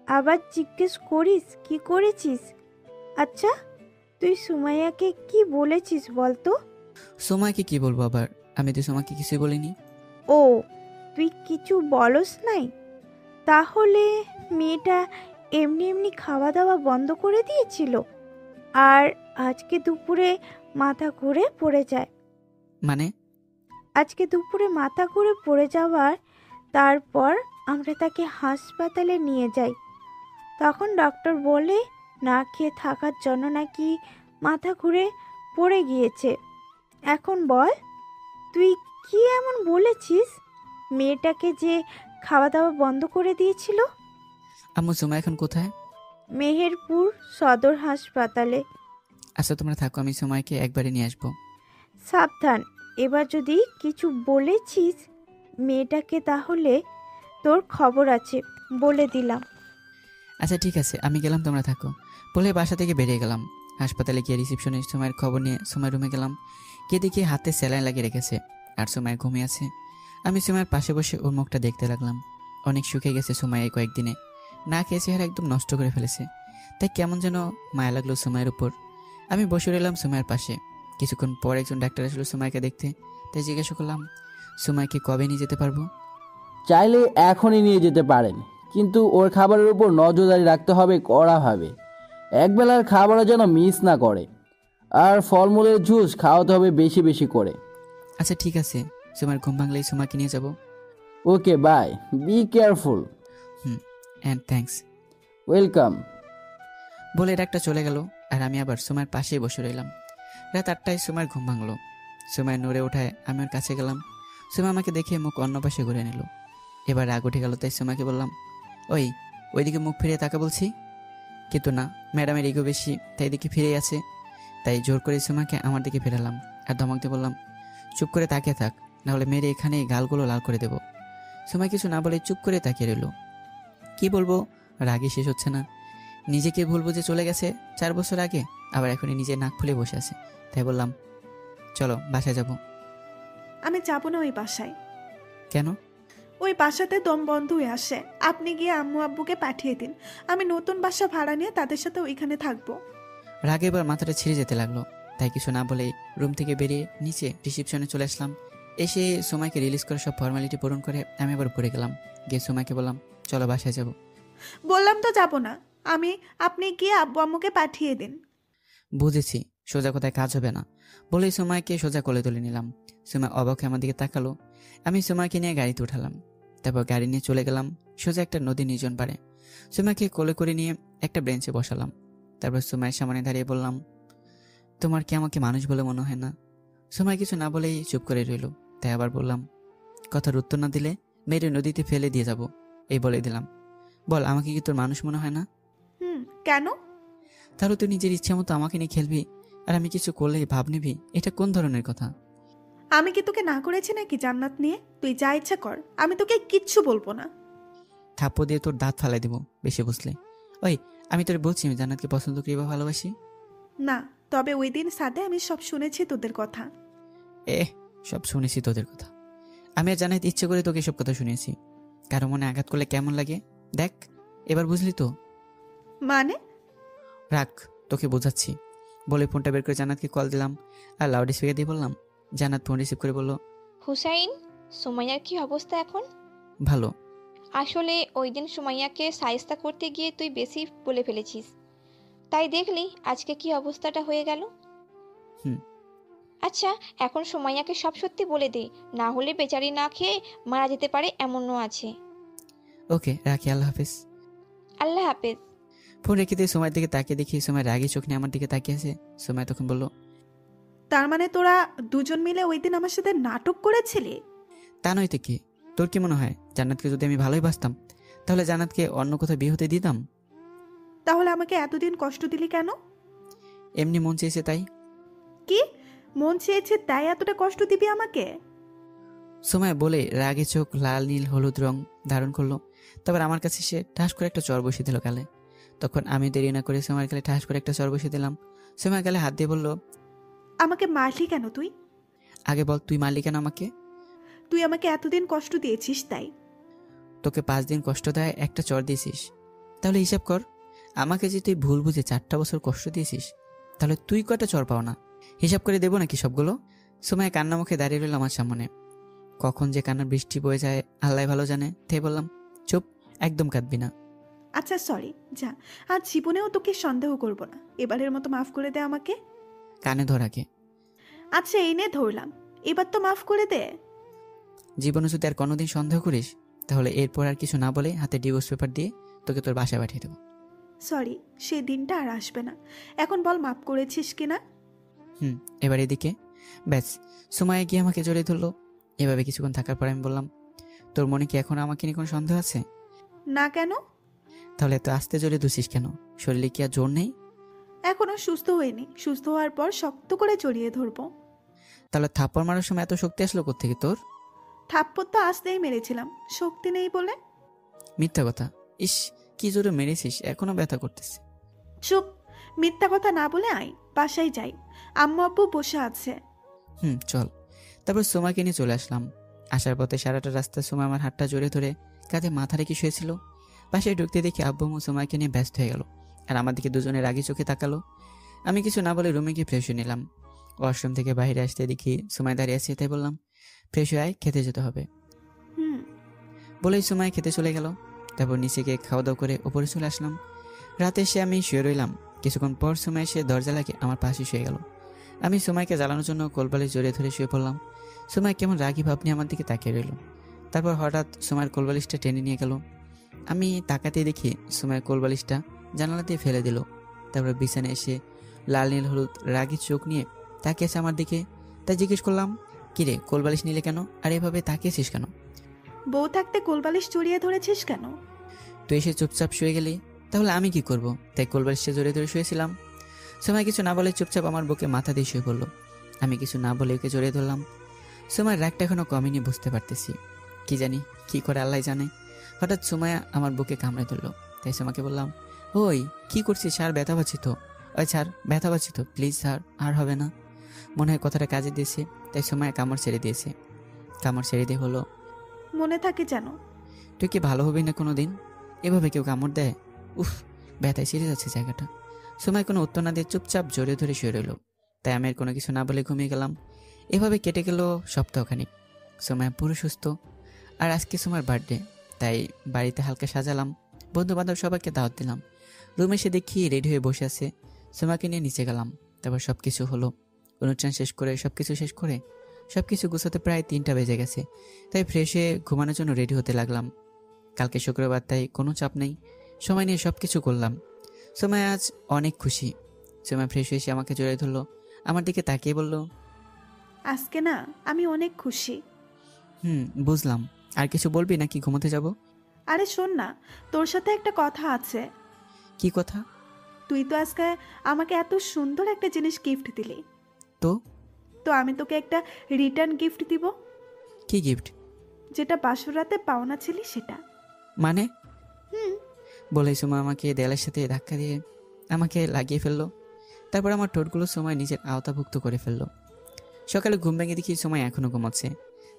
আবার জিজ্ঞেস করিস কি করেছিস? আচ্ছা, তুই সুমাইয়াকে কি বলেছিস বলতো? সোমাকে কি বলবো আবার? আমি তো সোমাকে কিছুই বলিনি। ও, তুই কিছু বলস নাই? তাহলে মেয়েটা এমনি এমনি খাওয়া দাওয়া বন্ধ করে দিয়েছিল আর আজকে দুপুরে মাথা ঘুরে পড়ে যায়। মানে? আজকে দুপুরে মাথা ঘুরে পড়ে যাওয়ার তারপর আমরা তাকে হাসপাতালে নিয়ে যাই। তখন ডক্টর বলে না খেয়ে থাকার জন্য নাকি মাথা ঘুরে পড়ে গিয়েছে। এখন বল, তুই কি এমন বলেছিস মেয়েটাকে যে খাওয়া দাওয়া বন্ধ করে দিয়েছিল? আম্মু সোমা এখন কোথায়? মেহেরপুর সদর হাসপাতালে। আচ্ছা তোমরা থাকো, আমি সোমাকে একবারে নিয়ে আসবো। সাবধান, এবার যদি কিছু বলেছিস মেয়েটাকে তাহলে তোর খবর আছে, বলে দিলাম। আচ্ছা ঠিক আছে, আমি গেলাম, তোমরা থাকো বলে বাসা থেকে বেরিয়ে গেলাম। হাসপাতালে গিয়ে রিসেপশনে সোমায়ের খবর নিয়ে সোমার রুমে গেলাম। গিয়ে দেখি হাতে স্যালাইন লাগিয়ে রেখেছে আর সোমায় ঘুমিয়ে আছে। আমি সোমায়ের পাশে বসে ওর মুখটা দেখতে লাগলাম। অনেক শুকিয়ে গেছে সোমায় এই কয়েকদিনে, না খেয়ে চেহারা একদম নষ্ট করে ফেলেছে। তাই কেমন যেন মায়া লাগলো সোমায়ের উপর। আমি বসে রইলাম সোমায়ের পাশে। কিছুক্ষণ পর একজন ডাক্তার আসলো সোমাইকে দেখতে। তাই জিজ্ঞাসা করলাম, সোমাইকে কবে নিয়ে যেতে পারবো? চাইলে এখনই নিয়ে যেতে পারেন, কিন্তু ওর খাবারের উপর নজরদারি রাখতে হবে কড়াভাবে। একবেলার খাবারও যেন মিস না করে, আর ফলমূলের জুস খাওয়াতে হবে বেশি বেশি করে। আচ্ছা ঠিক আছে, সোমার ঘুম ভাঙলেই সোমাকে নিয়ে যাব। Okay bye, be careful. And thanks. Welcome. বলে ডাক্তার চলে গেল আর আমি আবার সোমার পাশেই বসে রইলাম। রাত 8টায় সোমার ঘুম ভাঙলো। সোমায় নড়ে ওঠায় আমি ওর কাছে গেলাম। সোমা আমাকে দেখে মুখ অন্য পাশে ঘুরে নিল। এবার রাগ উঠে গেল, তাই সোমাকে বললাম, ওইদিকে মুখ ফিরিয়ে তাকা বলছি। কিন্তু না, ম্যাডামের ইগো বেশি, তাই দিকে ফিরে আছে। তাই জোর করে সোমাকে আমার দিকে ফেরালাম আর ধমক দিয়ে বললাম, চুপ করে তাকিয়ে থাক, নাহলে মেরে এখানে গালগুলো লাল করে দেবো। সোমা কিছু না বলে চুপ করে তাকিয়ে রইল। কি বলবো, রাগে শেষ হচ্ছে না। নিজেকে ভুলবো যে চলে গেছে 4 বছর আগে, আবার এখনই নিজে নাক ফুলে বসে আছে। তাই বললাম, চলো বাসায় যাব। আমি যাব না ওই বাসায়। কেন? ওই বাসাতে দম বন্ধ হয়ে আসে। আপনি গিয়ে আম্মু আব্বুকে পাঠিয়ে দিন, আমি নতুন বাসা ভাড়া নিয়ে তাদের সাথে ওইখানে থাকবো। রাগে এবার মাথাটা ছিঁড়ে যেতে লাগলো। তাই কিছু না বলে রুম থেকে বেরিয়ে নিচে রিসেপশনে চলে আসলাম। এসে সোমাইকে রিলিজ করে সব ফর্মালিটি পূরণ করে আমি আবার পড়ে গেলাম। গিয়ে সোমাইকে বললাম, চলো বাসায় যাব। বললাম তো যাব না। আপনি গিয়ে আব্বু আম্মুকে পাঠিয়ে দিন। বুঝেছি, সোজা কথায় কাজ হবে না বলেই সুমাইকে সোজা কোলে তুলে নিলাম। সুমাই অবাক হয়ে আমার দিকে তাকালো। আমি সুমাইকে নিয়ে গাড়িতে উঠালাম। তারপর গাড়ি নিয়ে চলে গেলাম সোজা একটা নদী নির্জন পাড়ে। সুমাইকে কোলে করে নিয়ে একটা বেঞ্চে বসালাম। তারপর সুমাইয়ের সামনে দাঁড়িয়ে বললাম, তোমার কি আমাকে মানুষ বলে মনে হয় না? সুমাই কিছু না বলেই চুপ করে রইল। তাই আবার বললাম, কথার উত্তর না দিলে মেরে নদীতে ফেলে দিয়ে যাব, এই বলে দিলাম। বল, আমাকে কি তোর মানুষ মনে হয় না? কেন? তাহলে তুই নিজের ইচ্ছা মতো আমাকে নিয়ে খেলবি, আর আমি কিছু করলেই ভাব নিবি? এটা কোন ধরনের কথা? আমি কি তোকে না করেছি নাকি জান্নাত নিয়ে? তুই যা ইচ্ছা কর, আমি তোকে কিচ্ছু বলবো না। থাপ্পড় দিয়ে তোর দাঁত ফালাই দিব বেশি বুঝলে। ওই, আমি তোর বলছি আমি জান্নাতকে পছন্দ করি বা ভালোবাসি। না, তবে ওই দিন সাথে আমি সব শুনেছি তোদের কথা। সব শুনেছি তোদের কথা। আমি আর জানাতে ইচ্ছে করে তোকে সব কথা শুনিয়েছি। কারো মনে আঘাত করলে কেমন লাগে দেখ, এবার বুঝলি তো? মানে? রাখ, তোকে বোঝাচ্ছি। বলে ফোনটা বের করে জান্নাতকে কল দিলাম আর লাউড স্পিকার দিয়ে বললাম। জান্নাত ফোন রিসিভ করে বলল, হুসাইন, সুমাইয়ার কি অবস্থা এখন? ভালো। আসলে ওই দিন সুমাইয়াকে সায়স্তা করতে গিয়ে তুই বেশি বলে ফেলেছিস, তাই দেখলি আজকে কি অবস্থাটা হয়ে গেল। আচ্ছা, এখন সুমাইয়াকে সব সত্যি বলে দে, না হলে বেচারি না খেয়ে মারা যেতে পারে, এমনও আছে। ওকে, রাখি, আল্লাহ হাফেজ। আল্লাহ হাফেজ। ফোন রেখে দিয়ে সময়ের দিকে তাকিয়ে দেখি সময় রাগি চোখ নিয়ে আমার দিকে তাকিয়ে আছে। সময় তখন বলল, তার মানে তোরা দুজন মিলে ওই দিন আমার সাথে নাটক করেছিলি? তা নয় তো কি? তোর কি মনে হয় জান্নাতকে যদি আমি ভালোই বাসতাম তাহলে জান্নাতকে অন্য কোথাও বিয়ে হতে দিতাম? তাহলে আমাকে এতদিন কষ্ট দিলি কেন? এমনি মন চেয়েছে তাই। কি মন চেয়েছে তাই এতটা কষ্ট দিবি আমাকে? সময় বলে রাগে চোখ লাল নীল হলুদ রং ধারণ করলো। তারপর আমার কাছে সে ঠাস করে একটা চর বসিয়ে দিল গালে। তখন আমি দেরি না করে সময়ের গালে ঠাস করে একটা চর বসিয়ে দিলাম। সময় গালে হাত দিয়ে বলল, আমাকে মারলি কেন তুই? আগে বল, তুই মারলি কেন আমাকে? তুই আমাকে এতদিন কষ্ট দিয়েছিস তাই। তোকে 5 দিন কষ্ট দেয় একটা চর দিয়েছিস, তাহলে হিসাব কর। আমাকে যে তুই ভুল বুঝে 4টা বছর কষ্ট দিয়েছিস, তাহলে তুই কয়টা চর পাও না? হিসাব করে দেবো নাকি সবগুলো? সময় কান্না মুখে দাঁড়িয়ে রইল আমার সামনে। কখন যে কান্নার বৃষ্টি বয়ে যায় আল্লাহ ভালো জানে। তাই বললাম, চুপ, একদম কাঁদবি না। আচ্ছা সরি, যা, আজ জীবনেও তোকে সন্দেহ করব না। এবারের মতো মাফ করে দে আমাকে। কানে ধর আগে। আচ্ছা এই নে ধরলাম, এবার তো মাফ করে দে। জীবনে যদি আর কোনোদিন সন্দেহ করিস তাহলে এরপর আর কিছু না বলে হাতে ডিভোর্স পেপার দিয়ে তোকে তোর বাসায় পাঠিয়ে দেবো। সরি, সেই দিনটা আর আসবে না। এখন বল মাফ করেছিস কিনা? এবার এদিকে। ব্যাস, সময় গিয়ে আমাকে জড়িয়ে ধরলো। এভাবে কিছুক্ষণ থাকার পর আমি বললাম, তোর মনে কি এখন আমাকে নিয়ে কোনো সন্দেহ আছে? না, কেন? তাহলে এত আস্তে জড়িয়ে ধরছিস কেন? শরীরে কি আর জোর নেই? এখনো সুস্থ হয়নি, সুস্থ হওয়ার পর শক্ত করে জড়িয়ে ধরবো। তাহলে থাপ্পড় মারার সময় এত শক্তি আসলো কোত্থেকে তোর? থাপ্পড় তো আসতেই মেরেছিলাম, শক্তি নেই বলে। মিথ্যা কথা। ইস, কি জোরে মেরেছিস, এখনো ব্যথা করতেছে। চুপ, মিথ্যা কথা না বলে আয়, বাসায় যাই, আম্মু আব্বু বসে আছে। চল। তারপর সোমাকে নিয়ে চলে আসলাম। আসার পথে সারাটা রাস্তা সোমা আমার হাতটা জড়িয়ে ধরে কাঁধে মাথা রেখে শুয়েছিল। বাসায় ঢুকতে দেখি আব্বু আম্মু সোমাকে নিয়ে ব্যস্ত হয়ে গেল আর আমার দিকে দুজনের রাগি চোখে তাকালো। আমি কিছু না বলে রুমে গিয়ে ফ্রেশ হয়ে নিলাম। ওয়াশরুম থেকে বাইরে আসতে দেখি সোমায় দাঁড়িয়ে আছে। তাই বললাম, ফ্রেশ হয়ে আয়, খেতে যেতে হবে। বলেই সোমায় খেতে চলে গেল। তারপর নিচে গিয়ে খাওয়া দাওয়া করে উপরে চলে আসলাম। রাতে এসে আমি শুয়ে রইলাম। কিছুক্ষণ পর সোমায় এসে দরজা লাগিয়ে আমার পাশে শুয়ে গেল। আমি সোমাইকে জ্বালানোর জন্য কোলবালিশ জড়িয়ে ধরে শুয়ে পড়লাম। সোমাই কেমন রাগি ভাব নিয়ে আমার দিকে তাকিয়ে রইল। তারপর হঠাৎ সোমাইয়ের কোলবালিশটা টেনে নিয়ে গেল। আমি তাকাতেই দেখি সোমাইয়ের কোলবালিশটা জানালা দিয়ে ফেলে দিল। তারপর বিছানায় এসে লাল নীল হলুদ রাগি চোখ নিয়ে তাকিয়েছে আমার দিকে। তাই জিজ্ঞেস করলাম, কিরে, কোলবালিশ নিলে কেন? আর এভাবে তাকিয়েছিস কেন? বউ থাকতে কোলবালিশ জড়িয়ে ধরেছিস কেন? তুই এসে চুপচাপ শুয়ে গেলি, তাহলে আমি কি করব? তাই কোলবালিশটা জড়িয়ে ধরে শুয়েছিলাম। সোমাই কিছু না বলে চুপচাপ আমার বুকে মাথা দিয়ে শুয়ে পড়লো। আমি কিছু না বলে ওকে জড়িয়ে ধরলাম। সোমার রাগটা এখনো কমেনি, বুঝতে পারতেছি। কি জানি কি করে, আল্লাহ জানে। হঠাৎ সোমায়া আমার বুকে কামড়ে ধরলো। তাই সোমাকে বললাম, ওই কি করছিস? আর ব্যথা পাচ্ছি তো। ওই ছাড়, ব্যথা পাচ্ছি তো, প্লিজ স্যার, আর হবে না। মনে হয় কথাটা কাজে দিয়েছে। তাই সোমায়া কামড় ছেড়ে দিয়েছে। কামড় ছেড়ে দিয়ে হলো, মনে থাকে যেন। তুই কি ভালো হবি না কোনো দিন? এভাবে কেউ কামড় দেয়? উফ, ব্যথায় ছিঁড়ে যাচ্ছে জায়গাটা। সময় কোনো উত্তর না দিয়ে চুপচাপ জড়িয়ে ধরে শুয়ে রইল। তাই আমি আর কোনো কিছু না বলে ঘুমিয়ে গেলাম। এভাবে কেটে গেল সপ্তাহখানিক। সময় পুরো সুস্থ। আর আজকে সময়ের বার্থডে, তাই বাড়িতে হালকা সাজালাম। বন্ধু বান্ধব সবাইকে দাওয়াত দিলাম। রুমে এসে দেখি রেডি হয়ে বসে আছে। সোমাকে নিয়ে নিচে গেলাম। তারপর সব কিছু হলো। অনুষ্ঠান শেষ করে সব কিছু গুছাতে প্রায় 3টা বেজে গেছে। তাই ফ্রেশ হয়ে ঘুমানোর জন্য রেডি হতে লাগলাম। কালকে শুক্রবার, তাই কোনো চাপ নেই। সময় নিয়ে সব কিছু করলাম। সময় আজ অনেক খুশি। সময় ফ্রেশ হয়ে এসে আমাকে জড়িয়ে ধরলো, আমার দিকে তাকিয়ে বলল, আজকে না আমি অনেক খুশি। বুঝলাম। আর কিছু বলবি নাকি ঘুমোতে যাব? আরে শোন না, তোর সাথে একটা কথা আছে। কি কথা? তুই তো আজকে আমাকে এত সুন্দর একটা জিনিস গিফট দিলি। তো আমি তোকে একটা রিটার্ন গিফট দিব। কি গিফট? যেটা বাসর রাতে পাওনা ছিলি সেটা। মানে? হুম। বলেই সময় আমাকে দেয়ালের সাথে ধাক্কা দিয়ে আমাকে লাগিয়ে ফেললো। তারপর আমার ঠোঁটগুলো সময় নিজের আওতাভুক্ত করে ফেললো। সকালে ঘুম ভেঙে দেখি সময় এখনো ঘুমাচ্ছে।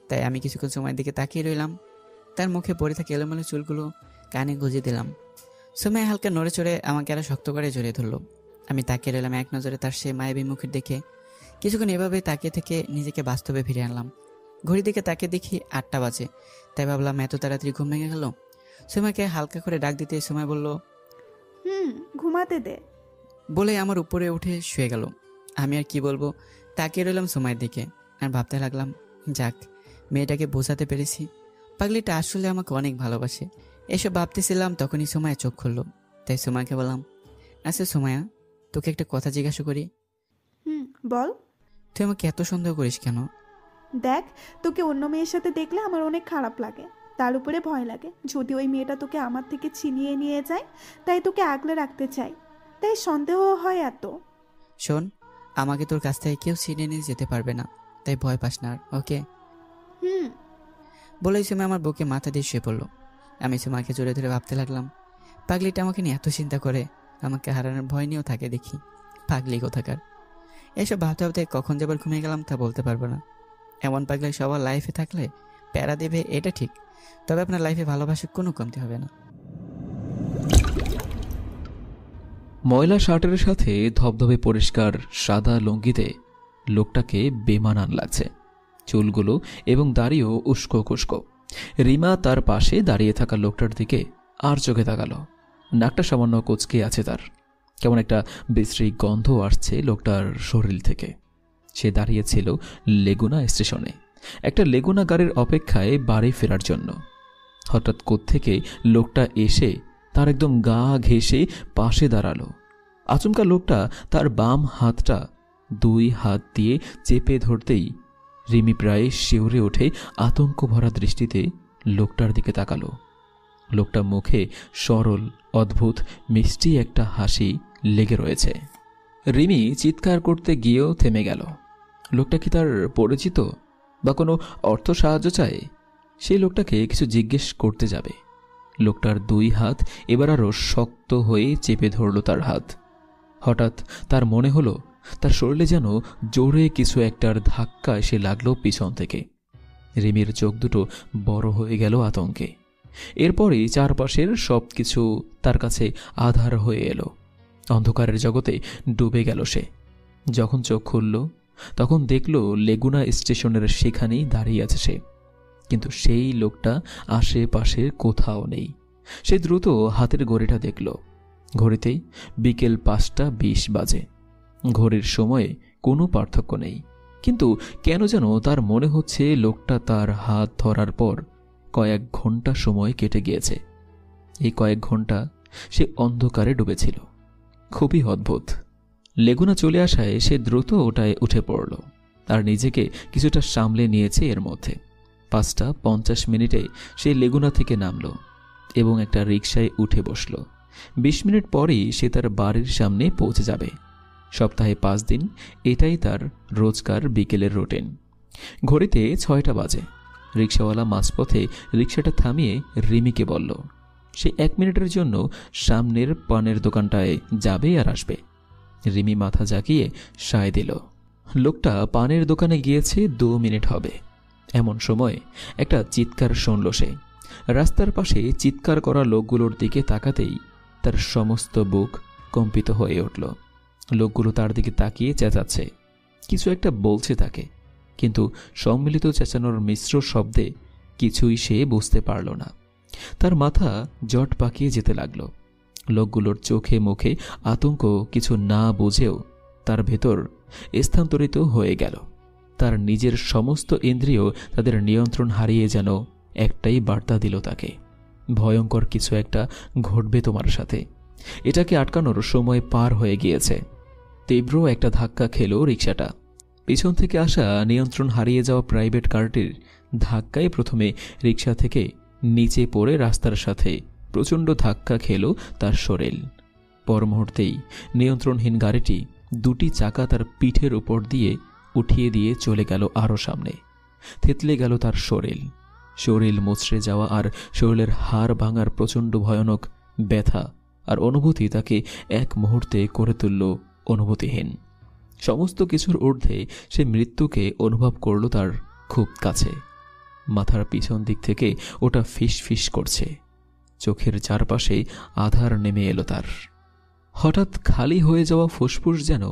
তাই আমি কিছুক্ষণ সময়ের দিকে তাকিয়ে রইলাম। তার মুখে পড়ে থাকে এলোমেলো চুলগুলো কানে গুঁজে দিলাম। সময় হালকা নড়ে চড়ে আমাকে আরো শক্ত করে জড়িয়ে ধরলো। আমি তাকিয়ে রইলাম এক নজরে তার সে মায়াবী মুখের দিকে। কিছুক্ষণ এভাবে তাকিয়ে থেকে নিজেকে বাস্তবে ফিরে আনলাম। ঘড়ির দিকে তাকিয়ে দেখি 8টা বাজে। তাই ভাবলাম এত তাড়াতাড়ি ঘুম ভেঙে গেল। সময়কে হালকা করে ডাক দিতে সময় বলল, ঘুমাতে দে। বলে আমার উপরে উঠে শুয়ে গেল। আমি আর কি বলবো, তাকিয়ে রইলাম সময়ের দিকে আর ভাবতে লাগলাম, যাক, মেয়েটাকে বোঝাতে পেরেছি। পাগলিটা আসলে আমাকে অনেক ভালোবাসে। এসব ভাবতেছিলাম, তখনই সময় চোখ খুললো। তাই সময়কে বললাম, আচ্ছা সময়া, তোকে একটা কথা জিজ্ঞাসা করি। বল। তুই আমাকে এত সন্দেহ করিস কেন? দেখ, তোকে অন্য মেয়ের সাথে দেখলে আমার অনেক খারাপ লাগে, তার উপরে ভয় লাগে যদি ওই মেয়েটা তোকে আমার থেকে ছিনিয়ে নিয়ে যায়। তাই তোকে আগলে রাখতে চাই, তাই সন্দেহ হয় এত। শোন, আমাকে তোর কাছ থেকে কেউ ছিনিয়ে নিয়ে যেতে পারবে না, তাই ভয় পাস না, ওকে? বলেই সময় আমার বুকে মাথা দিয়ে শুয়ে পড়লো। আমি সময়কে জোরে ধরে ভাবতে লাগলাম, পাগলিটা আমাকে নিয়ে এত চিন্তা করে, আমাকে হারানোর ভয় নিয়েও থাকে দেখি। পাগলি কোথাকার। এসব ভাবতে ভাবতে কখন যাবার ঘুমিয়ে গেলাম তা বলতে পারবো না। এমন পাগলি সবার লাইফে থাকলে প্যারা দেবে, এটা ঠিক। তবে আপনার লাইফে ভালোবাসার কোনো কমতি হবে না। ময়লা শার্টের সাথে ধবধবে পরিষ্কার সাদা লুঙ্গিতে লোকটাকে বেমানান লাগছে। চুলগুলো এবং দাড়িও উস্কো খুস্কো। রিমা তার পাশে দাঁড়িয়ে থাকা লোকটার দিকে আর চোখে তাকালো। নাকটা সামান্য কুঁচকে আছে তার। কেমন একটা বিশ্রী গন্ধ আসছে লোকটার শরীর থেকে। সে দাঁড়িয়েছিল লেগুনা স্টেশনে, একটা লেগুনা গাড়ির অপেক্ষায় বাড়ি ফেরার জন্য। হঠাৎ কোত্থেকে লোকটা এসে তার একদম গা ঘেঁষে পাশে দাঁড়ালো। আচমকা লোকটা তার বাম হাতটা 2 হাত দিয়ে চেপে ধরতেই রিমি প্রায় শিউরে ওঠে আতঙ্ক ভরা দৃষ্টিতে লোকটার দিকে তাকালো। লোকটা মুখে সরল, অদ্ভুত, মিষ্টি একটা হাসি লেগে রয়েছে। রিমি চিৎকার করতে গিয়েও থেমে গেল। লোকটা কি তার পরিচিত বা কোনো অর্থ সাহায্য চায়? সেই লোকটাকে কিছু জিজ্ঞেস করতে যাবে। লোকটার 2 হাত এবার আরও শক্ত হয়ে চেপে ধরল তার হাত। হঠাৎ তার মনে হলো তার শরীরে যেন জোরে কিছু একটার ধাক্কা এসে লাগলো পিছন থেকে। রিমির চোখ দুটো বড় হয়ে গেল আতঙ্কে। এরপরই চারপাশের সব কিছু তার কাছে আধার হয়ে এলো। অন্ধকারের জগতে ডুবে গেল সে। যখন চোখ খুলল তখন দেখল লেগুনা স্টেশনের সেখানেই দাঁড়িয়ে আছে সে, কিন্তু সেই লোকটা আশেপাশে কোথাও নেই। সে দ্রুত হাতের ঘড়িটা দেখল। ঘড়িতেই বিকেল 5:20 বাজে। ঘড়ির সময়ে কোনো পার্থক্য নেই, কিন্তু কেন যেন তার মনে হচ্ছে লোকটা তার হাত ধরার পর কয়েক ঘন্টা সময় কেটে গিয়েছে। এই কয়েক ঘন্টা সে অন্ধকারে ডুবেছিল। খুবই অদ্ভুত। লেগুনা চলে আসায় সে দ্রুত ওটায় উঠে পড়ল আর নিজেকে কিছুটা সামলে নিয়েছে। এর মধ্যে 5:50 সে লেগুনা থেকে নামল এবং একটা রিকশায় উঠে বসল। 20 মিনিট পরেই সে তার বাড়ির সামনে পৌঁছে যাবে। সপ্তাহে 5 দিন এটাই তার রোজকার বিকেলের রুটিন। ঘড়িতে 6টা বাজে। রিকশাওয়ালা মাঝপথে রিকশাটা থামিয়ে রিমিকে বলল সে 1 মিনিটের জন্য সামনের পানের দোকানটায় যাবে আর আসবে। রিমি মাথা জাকিয়ে সায় দিল। লোকটা পানের দোকানে গিয়েছে 2 মিনিট হবে। এমন সময় একটা চিৎকার শুনল সে। রাস্তার পাশে চিৎকার করা লোকগুলোর দিকে তাকাতেই তার সমস্ত বুক কম্পিত হয়ে উঠল। লোকগুলো তার দিকে তাকিয়ে চেঁচাচ্ছে, কিছু একটা বলছে তাকে, কিন্তু সম্মিলিত চেঁচানোর মিশ্র শব্দে কিছুই সে বুঝতে পারল না। তার মাথা জট পাকিয়ে যেতে লাগলো। লোকগুলোর চোখে মুখে আতঙ্ক কিছু না বুঝেও তার ভেতর স্থানান্তরিত হয়ে গেল। তার নিজের সমস্ত ইন্দ্রিয় তাদের নিয়ন্ত্রণ হারিয়ে যেন একটাই বার্তা দিল তাকে, ভয়ঙ্কর কিছু একটা ঘটবে তোমার সাথে। এটাকে আটকানোর সময় পার হয়ে গিয়েছে। তীব্র একটা ধাক্কা খেল রিকশাটা। পিছন থেকে আসা নিয়ন্ত্রণ হারিয়ে যাওয়া প্রাইভেট কারটির ধাক্কায় প্রথমে রিকশা থেকে নিচে পড়ে রাস্তার সাথে প্রচণ্ড ধাক্কা খেল তার শরীর। পর মুহূর্তেই নিয়ন্ত্রণহীন গাড়িটি দুটি চাকা তার পিঠের উপর দিয়ে উঠিয়ে দিয়ে চলে গেল আরও সামনে। থেতলে গেল তার শরীর মুচড়ে যাওয়া আর শরীরের হাড় ভাঙার প্রচণ্ড ভয়ানক ব্যথা আর অনুভূতি তাকে এক মুহূর্তে করে তুলল অনুভূতিহীন। সমস্ত কিছুর ঊর্ধ্বে সে মৃত্যুকে অনুভব করল তার খুব কাছে। মাথার পিছন দিক থেকে ওটা ফিস ফিস করছে। চোখের চারপাশে আধার নেমে এলো তার। হঠাৎ খালি হয়ে যাওয়া ফুসফুস যেন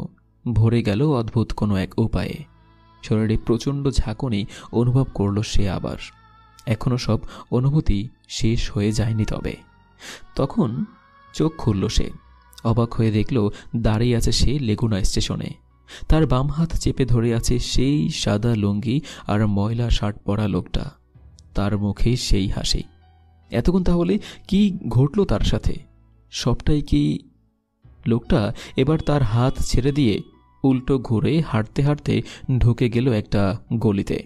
ভরে গেল অদ্ভুত কোনো এক উপায়ে। শরীরে প্রচণ্ড ঝাঁকুনি অনুভব করল সে আবার। এখনো সব অনুভূতি শেষ হয়ে যায়নি। তবে তখন চোখ খুলল সে। অবাক হয়ে দেখল দাঁড়িয়ে আছে সে লেগুনা স্টেশনে। তার বাম হাত চেপে ধরে আছে সেই সাদা লুঙ্গি আর ময়লা শার্ট পরা লোকটা। তার মুখে সেই হাসি। এতক্ষণ তাহলে কি ঘটল তার সাথে? সবটাই কি? লোকটা এবার তার হাত ছেড়ে দিয়ে উল্টো ঘুরে হাঁটতে হাঁটতে ঢুকে গেল একটা গলিতে।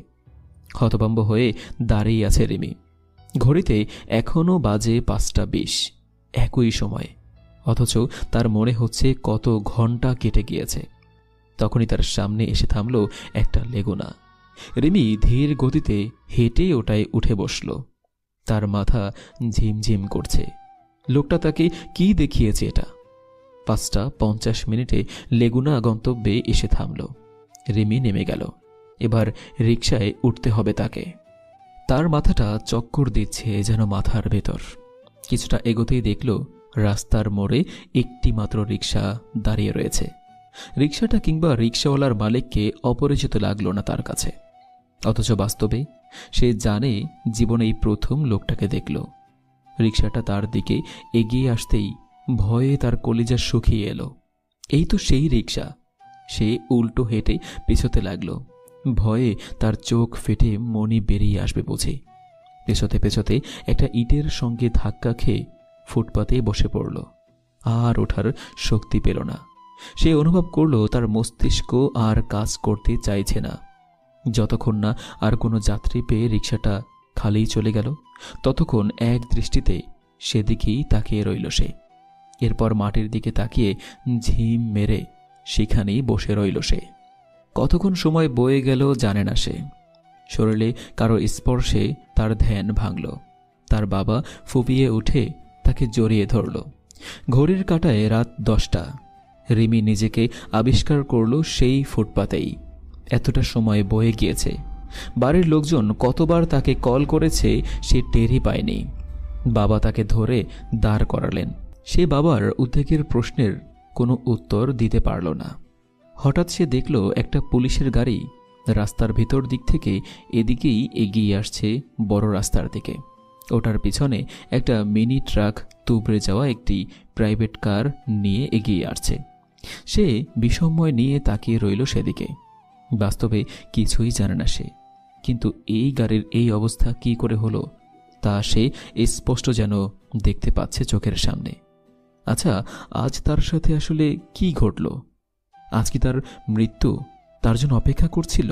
হতভম্ব হয়ে দাঁড়িয়ে আছে রিমি। ঘড়িতে এখনও বাজে 5:20। একই সময়, অথচ তার মনে হচ্ছে কত ঘন্টা কেটে গিয়েছে। তখনই তার সামনে এসে থামল একটা লেগুনা। রিমি ধীর গতিতে হেঁটে ওটায় উঠে বসল। তার মাথা ঝিমঝিম করছে। লোকটা তাকে কি দেখিয়েছে এটা? 5:50 লেগুনা গন্তব্যে এসে থামল। রিমি নেমে গেল। এবার রিকশায় উঠতে হবে তাকে। তার মাথাটা চক্কর দিচ্ছে যেন মাথার ভেতর। কিছুটা এগোতেই দেখল রাস্তার মোড়ে একটি মাত্র রিকশা দাঁড়িয়ে রয়েছে। রিকশাটা কিংবা রিকশাওয়ালার মালিককে অপরিচিত লাগলো না তার কাছে। অথচ বাস্তবে সে জানে জীবনেই প্রথম লোকটাকে দেখল। রিকশাটা তার দিকে এগিয়ে আসতেই ভয়ে তার কলিজা শুকিয়ে এলো। এই তো সেই রিকশা। সে উল্টো হেঁটে পেছোতে লাগলো। ভয়ে তার চোখ ফেটে মনি বেরিয়ে আসবে বুঝে। পেছোতে পেছোতে একটা ইটের সঙ্গে ধাক্কা খেয়ে ফুটপাতে বসে পড়ল। আর ওঠার শক্তি পেল না। সে অনুভব করল তার মস্তিষ্ক আর কাজ করতে চাইছে না। যতক্ষণ না আর কোনো যাত্রী পেয়ে রিকশাটা খালিই চলে গেল, ততক্ষণ এক দৃষ্টিতে সেদিকেই তাকিয়ে রইল সে। এরপর মাটির দিকে তাকিয়ে ঝিম মেরে সেখানেই বসে রইল সে। কতক্ষণ সময় বয়ে গেল জানে না সে। শরীরে কারো স্পর্শে তার ধ্যান ভাঙল। তার বাবা ফুপিয়ে উঠে তাকে জড়িয়ে ধরল। ঘড়ির কাঁটায় রাত 10টা। রিমি নিজেকে আবিষ্কার করল সেই ফুটপাতেই। এতটা সময় বয়ে গিয়েছে। বাড়ির লোকজন কতবার তাকে কল করেছে সে টেরই পায়নি। বাবা তাকে ধরে দাঁড় করালেন। সে বাবার উদ্বেগের প্রশ্নের কোনো উত্তর দিতে পারল না। হঠাৎ সে দেখল একটা পুলিশের গাড়ি রাস্তার ভেতর দিক থেকে এদিকেই এগিয়ে আসছে বড় রাস্তার দিকে। ওটার পিছনে একটা মিনি ট্রাক তুবড়ে যাওয়া একটি প্রাইভেট কার নিয়ে এগিয়ে আসছে। সে বিস্ময় নিয়ে তাকিয়ে রইল সেদিকে। বাস্তবে কিছুই জানে না সে, কিন্তু এই গাড়ির এই অবস্থা কি করে হলো তা সে স্পষ্ট যেন দেখতে পাচ্ছে চোখের সামনে। আচ্ছা, আজ তার সাথে আসলে কি ঘটল? আজ কি তার মৃত্যু তার জন্য অপেক্ষা করছিল?